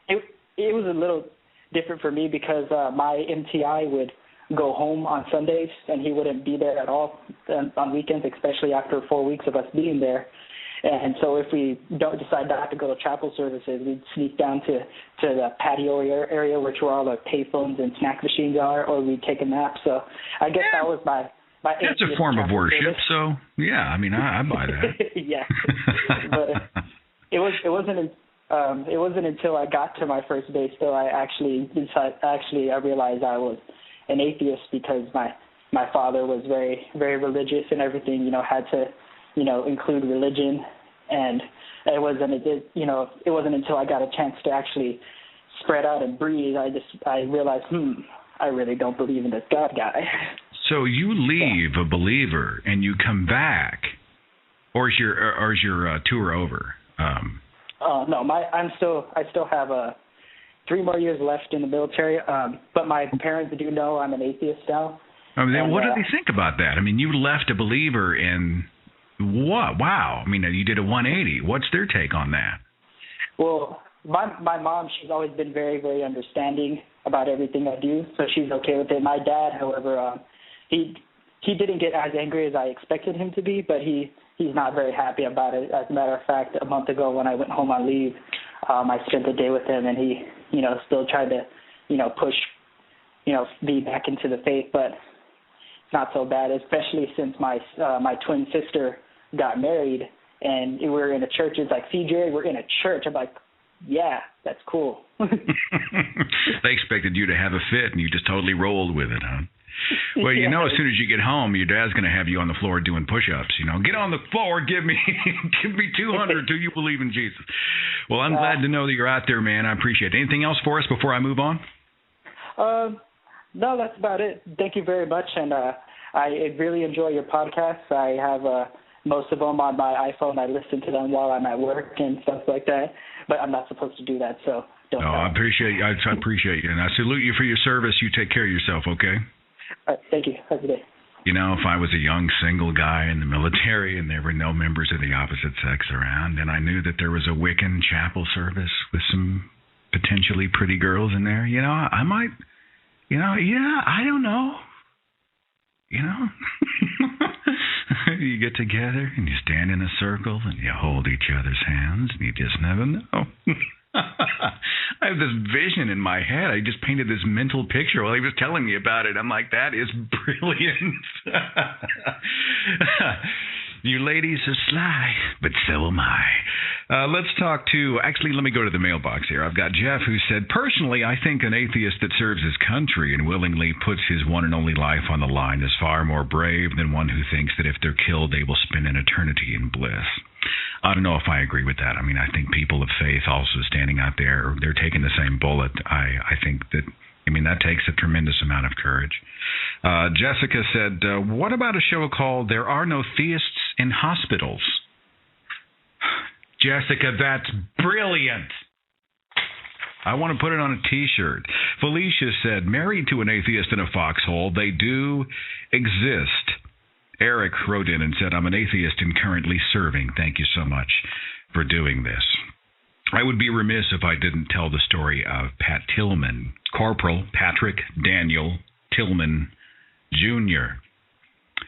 it was a little different for me because my MTI would go home on Sundays, and he wouldn't be there at all on weekends, especially after 4 weeks of us being there. And so if we don't decide not to go to chapel services, we'd sneak down to the patio area, which where all the payphones and snack machines are, or we'd take a nap. So I guess that was my that's a form of worship, service. So yeah, I buy that. Yeah, but it wasn't until I got to my first base though I realized I was an atheist because my father was very, very religious, and everything had to include religion, and it wasn't until I got a chance to actually spread out and breathe I realized I really don't believe in this God guy. So you leave a believer and you come back, or is your tour over? No, I still have 3 more years left in the military, but my parents do know I'm an atheist now. What do they think about that? You left a believer and what? Wow. You did a 180. What's their take on that? Well, my mom, she's always been very, very understanding about everything I do, so she's okay with it. My dad, however, he didn't get as angry as I expected him to be, but he's not very happy about it. As a matter of fact, a month ago when I went home on leave, I spent the day with him, and he, still tried to, push, me back into the faith, but it's not so bad, especially since my twin sister got married, and we were in a church. It's like, see, Jerry, we're in a church. I'm like, yeah, that's cool. They expected you to have a fit, and you just totally rolled with it, huh? Well, as soon as you get home, your dad's going to have you on the floor doing push-ups. Get on the floor, give me 200. Do you believe in Jesus? Well, I'm glad to know that you're out there, man. I appreciate it. Anything else for us before I move on? No, that's about it. Thank you very much, and I really enjoy your podcasts. I have most of them on my iPhone. I listen to them while I'm at work and stuff like that, but I'm not supposed to do that, so don't. Oh, I appreciate you, and I salute you for your service. You take care of yourself, okay? All right, thank you. Have a good day. You know, if I was a young single guy in the military and there were no members of the opposite sex around, and I knew that there was a Wiccan chapel service with some potentially pretty girls in there, you know, I might, you know, yeah, I don't know. You know, you get together and you stand in a circle and you hold each other's hands and you just never know. I have this vision in my head. I just painted this mental picture while he was telling me about it. I'm like, that is brilliant. You ladies are sly, but so am I. Let's talk to, actually, let me go to the mailbox here. I've got Jeff who said, personally, I think an atheist that serves his country and willingly puts his one and only life on the line is far more brave than one who thinks that if they're killed, they will spend an eternity in bliss. I don't know if I agree with that. I mean, I think people of faith also standing out there, they're taking the same bullet. I think that, I mean, that takes a tremendous amount of courage. Jessica said, what about a show called There Are No Theists in Hospitals? Jessica, that's brilliant. I want to put it on a T-shirt. Felicia said, married to an atheist in a foxhole, they do exist. Eric wrote in and said, I'm an atheist and currently serving. Thank you so much for doing this. I would be remiss if I didn't tell the story of Pat Tillman, Corporal Patrick Daniel Tillman, Jr.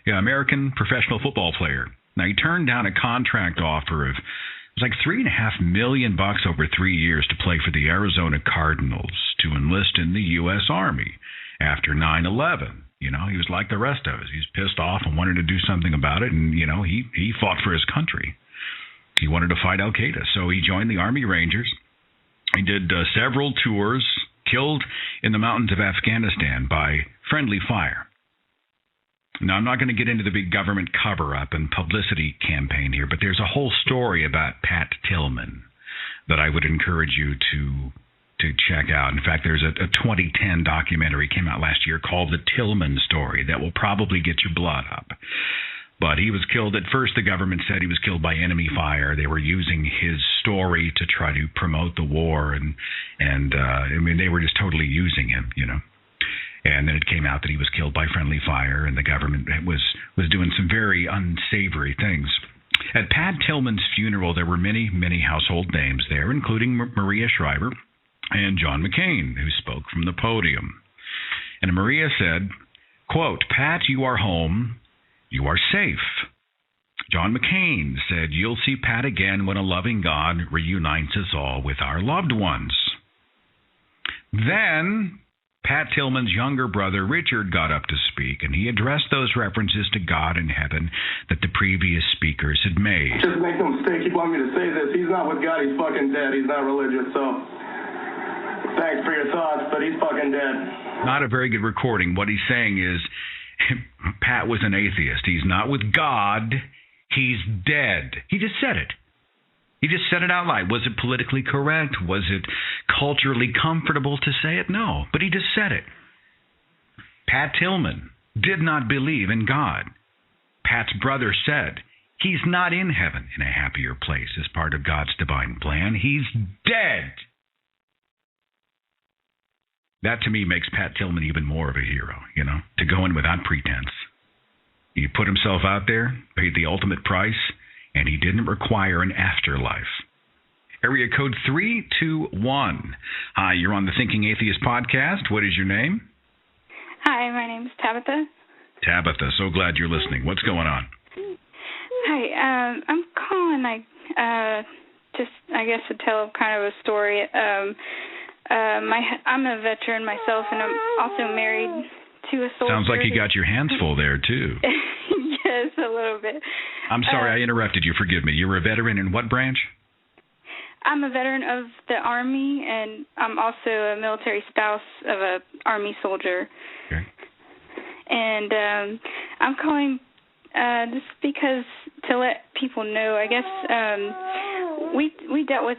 Yeah, American professional football player. Now, he turned down a contract offer of, it was like $3.5 million over 3 years to play for the Arizona Cardinals to enlist in the U.S. Army after 9/11. You know, he was like the rest of us. He was pissed off and wanted to do something about it, and, you know, he fought for his country. He wanted to fight Al-Qaeda, so he joined the Army Rangers. He did several tours, killed in the mountains of Afghanistan by friendly fire. Now, I'm not going to get into the big government cover-up and publicity campaign here, but there's a whole story about Pat Tillman that I would encourage you to check out. In fact, there's a 2010 documentary came out last year called The Tillman Story that will probably get your blood up. But he was killed. At first, the government said he was killed by enemy fire. They were using his story to try to promote the war, and I mean, they were just totally using him, you know. And then it came out that he was killed by friendly fire, and the government was doing some very unsavory things. At Pat Tillman's funeral, there were many, many household names there, including Maria Shriver and John McCain, who spoke from the podium. And Maria said, quote, Pat, you are home. You are safe. John McCain said, you'll see Pat again when a loving God reunites us all with our loved ones. Then Pat Tillman's younger brother, Richard, got up to speak, and he addressed those references to God in heaven that the previous speakers had made. Just make no mistake, he wanted me to say this. He's not with God, he's fucking dead. He's not religious, so thanks for your thoughts, but he's fucking dead. Not a very good recording. What he's saying is, Pat was an atheist. He's not with God. He's dead. He just said it. He just said it out loud. Was it politically correct? Was it culturally comfortable to say it? No, but he just said it. Pat Tillman did not believe in God. Pat's brother said he's not in heaven in a happier place as part of God's divine plan. He's dead. That, to me, makes Pat Tillman even more of a hero, you know, to go in without pretense. He put himself out there, paid the ultimate price, and he didn't require an afterlife. Area code 321. Hi, you're on the Thinking Atheist podcast. What is your name? Hi, my name is Tabitha. Tabitha, so glad you're listening. What's going on? Hi, I'm calling, just, I guess, to tell kind of a story. I'm a veteran myself, and I'm also married to a soldier. Sounds like you got your hands full there, too. Yes, a little bit. I'm sorry, I interrupted you. Forgive me. You're a veteran in what branch? I'm a veteran of the Army, and I'm also a military spouse of a Army soldier. Okay. And I'm calling just because to let people know, I guess we dealt with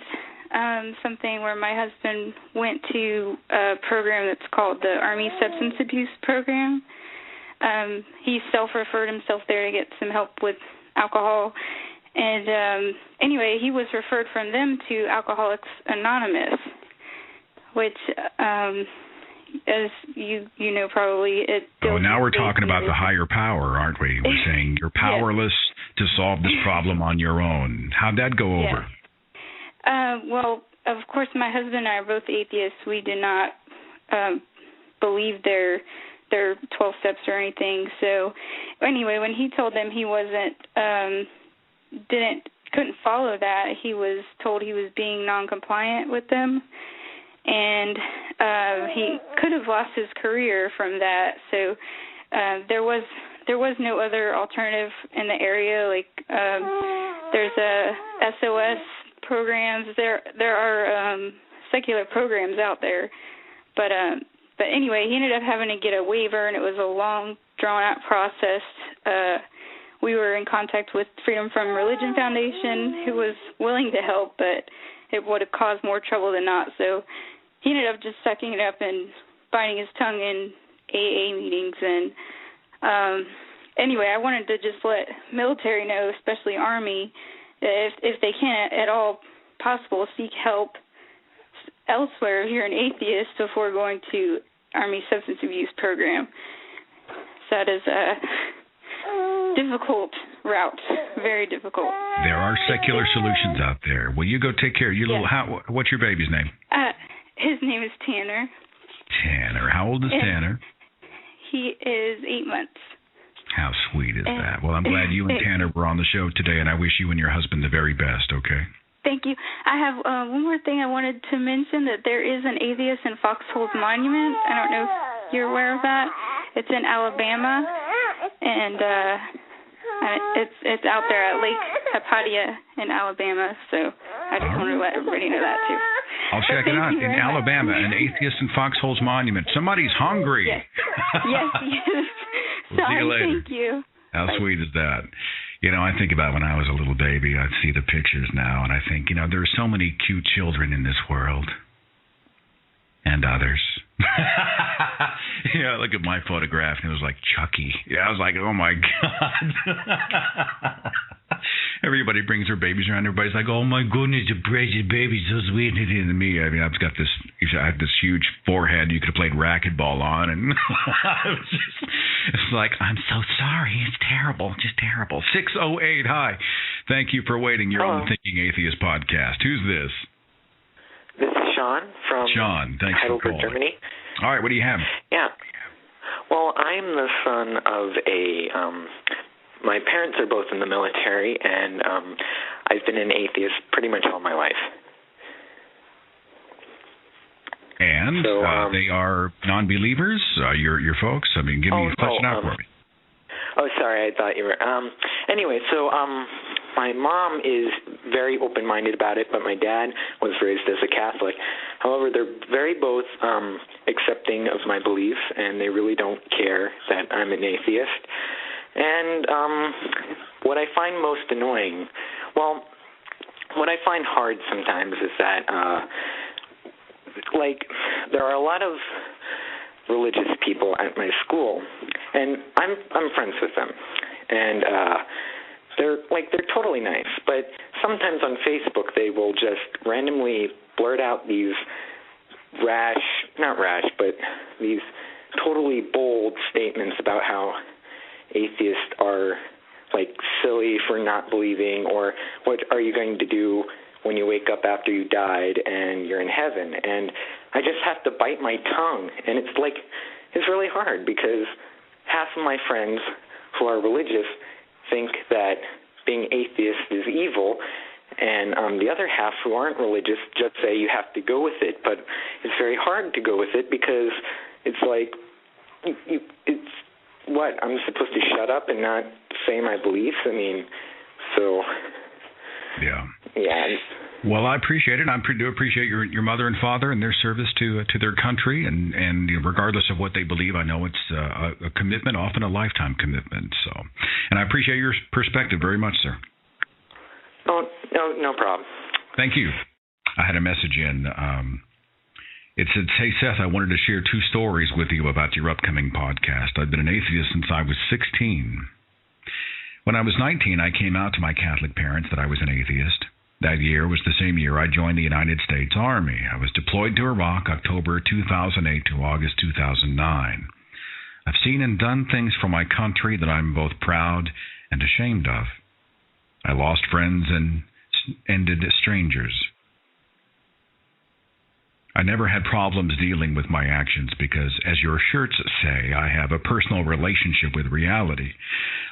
something where my husband went to a program that's called the Army Substance Abuse Program. He self-referred himself there to get some help with alcohol. And anyway, he was referred from them to Alcoholics Anonymous, which, as you know probably, it. Now we're talking about the higher power, aren't we? We're saying you're powerless to solve this problem on your own. How'd that go over? Well, of course, my husband and I are both atheists. We do not believe their 12 steps or anything. So anyway, when he told them he couldn't follow that, he was told he was being non-compliant with them, and he could have lost his career from that. So there was no other alternative in the area. Like there's a SOS programs. There are secular programs out there, but anyway, he ended up having to get a waiver, and it was a long, drawn-out process. We were in contact with Freedom from Religion Foundation, who was willing to help, but it would have caused more trouble than not. So he ended up just sucking it up and biting his tongue in AA meetings. And anyway, I wanted to just let military know, especially Army, that if they can at all possible, seek help elsewhere if you're an atheist before going to Army substance abuse program. So that is a difficult route, very difficult. There are secular solutions out there. Well, you go take care of your little. What's your baby's name? His name is Tanner. Tanner. How old is Tanner? He is 8 months. How sweet is that? Well, I'm glad you and Tanner were on the show today, and I wish you and your husband the very best, okay? Thank you. I have one more thing I wanted to mention, that there is an Atheist in Foxholes monument. I don't know if you're aware of that. It's in Alabama, and it's out there at Lake Hypatia in Alabama, so I just wanted to let everybody know that, too. I'll check it out. In Alabama, an Atheist in Foxholes monument. Somebody's hungry. Yes. Yes. We'll see you later. Thank you. How sweet is that? You know, I think about when I was a little baby. I see the pictures now, and I think, there are so many cute children in this world. And others. I look at my photograph, and it was like Chucky. Yeah, I was like, oh, my God. Everybody brings their babies around. Everybody's like, oh, my goodness, the precious baby's so sweet. And me, I had this huge forehead you could have played racquetball on. And it's like, I'm so sorry. It's terrible. Just terrible. 608, hi. Thank you for waiting. You're on the Thinking Atheist podcast. Who's this? This is Sean from thanks Heidelberg, Germany. All right, what do you have? Yeah. Well, I'm the son of my parents are both in the military, and I've been an atheist pretty much all my life. And so, they are non-believers, your folks? I mean, flesh it out for me. Oh, sorry, I thought you were. Anyway, so my mom is very open-minded about it, but my dad was raised as a Catholic. However, they're both accepting of my beliefs, and they really don't care that I'm an atheist. And what I find most annoying, what I find hard sometimes is that, there are a lot of religious people at my school, and I'm friends with them, and they're totally nice, but sometimes on Facebook they will just randomly blurt out these these totally bold statements about how atheists are silly for not believing, or what are you going to do when you wake up after you died and you're in heaven. And I just have to bite my tongue, and it's really hard, because half of my friends who are religious think that being atheist is evil, and the other half who aren't religious just say you have to go with it. But it's very hard to go with it, because it's what, I'm supposed to shut up and not say my beliefs? I mean, so... Yeah. Yeah. Well, I appreciate it. I do appreciate your mother and father and their service to their country, and regardless of what they believe, I know it's a commitment, often a lifetime commitment. So, and I appreciate your perspective very much, sir. No problem. Thank you. I had a message in. It said, "Hey Seth, I wanted to share 2 stories with you about your upcoming podcast. I've been an atheist since I was 16. When I was 19, I came out to my Catholic parents that I was an atheist. That year was the same year I joined the United States Army. I was deployed to Iraq October 2008 to August 2009. I've seen and done things for my country that I'm both proud and ashamed of. I lost friends and ended strangers. I never had problems dealing with my actions because, as your shirts say, I have a personal relationship with reality.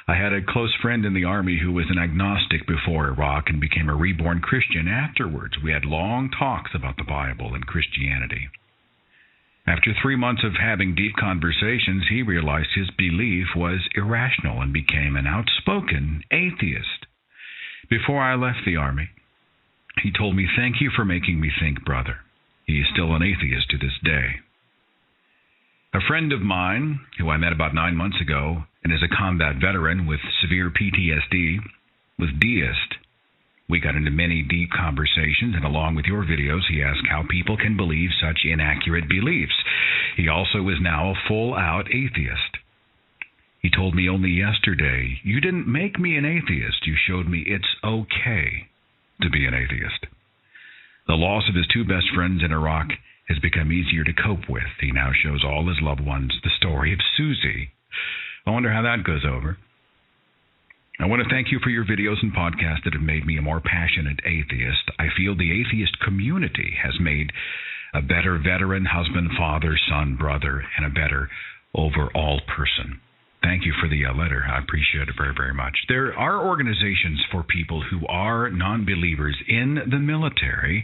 I had a close friend in the Army who was an agnostic before Iraq and became a reborn Christian afterwards. We had long talks about the Bible and Christianity. After 3 months of having deep conversations, he realized his belief was irrational and became an outspoken atheist. Before I left the Army, he told me, "Thank you for making me think, brother." He is still an atheist to this day. A friend of mine, who I met about 9 months ago, and is a combat veteran with severe PTSD, was deist. We got into many deep conversations, and along with your videos, he asked how people can believe such inaccurate beliefs. He also is now a full-out atheist. He told me only yesterday, "You didn't make me an atheist. You showed me it's okay to be an atheist." The loss of his 2 best friends in Iraq has become easier to cope with. He now shows all his loved ones the story of Susie. I wonder how that goes over. I want to thank you for your videos and podcasts that have made me a more passionate atheist. I feel the atheist community has made a better veteran, husband, father, son, brother, and a better overall person. Thank you for the letter. I appreciate it very, very much. There are organizations for people who are non-believers in the military,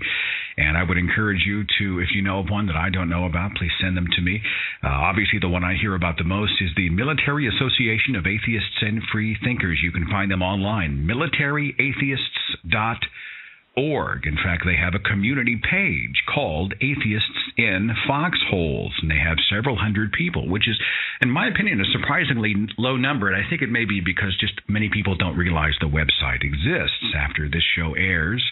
and I would encourage you to, if you know of one that I don't know about, please send them to me. Obviously, the one I hear about the most is the Military Association of Atheists and Free Thinkers. You can find them online, militaryatheists.org. In fact, they have a community page called Atheists in Foxholes, and they have several hundred people, which is, in my opinion, a surprisingly low number, and I think it may be because just many people don't realize the website exists. After this show airs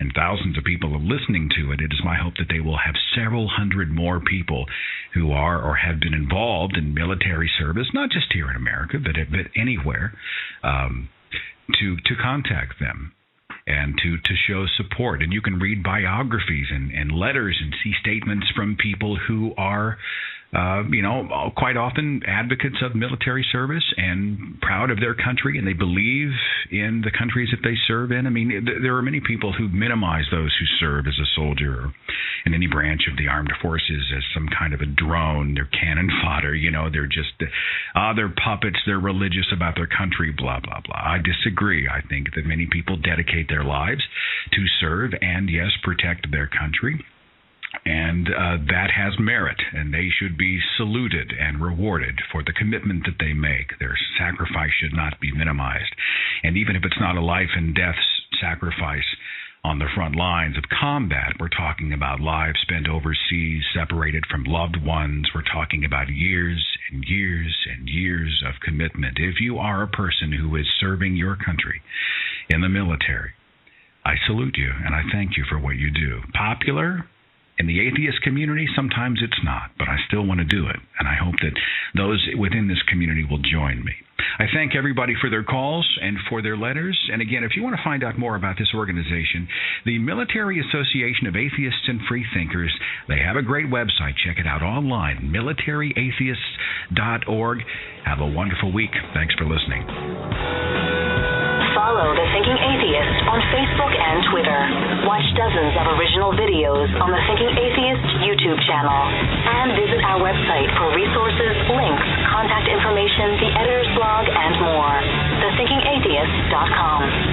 and thousands of people are listening to it, it is my hope that they will have several hundred more people who are or have been involved in military service, not just here in America, but anywhere, to contact them and to show support. And you can read biographies and letters and see statements from people who are, quite often advocates of military service and proud of their country, and they believe in the countries that they serve in. I mean, there are many people who minimize those who serve as a soldier or in any branch of the armed forces as some kind of a drone. They're cannon fodder, they're just, they're puppets, they're religious about their country, blah, blah, blah. I disagree. I think that many people dedicate their lives to serve and, yes, protect their country. And that has merit, and they should be saluted and rewarded for the commitment that they make. Their sacrifice should not be minimized. And even if it's not a life and death sacrifice on the front lines of combat, we're talking about lives spent overseas, separated from loved ones. We're talking about years and years and years of commitment. If you are a person who is serving your country in the military, I salute you, and I thank you for what you do. Popular in the atheist community, sometimes it's not, but I still want to do it, and I hope that those within this community will join me. I thank everybody for their calls and for their letters. And again, if you want to find out more about this organization, the Military Association of Atheists and Free Thinkers, they have a great website. Check it out online, militaryatheists.org. Have a wonderful week. Thanks for listening. Follow The Thinking Atheist on Facebook and Twitter. Watch dozens of original videos on the Thinking Atheist YouTube channel. And visit our website for resources, links, contact information, the editor's blog, and more. thethinkingatheist.com.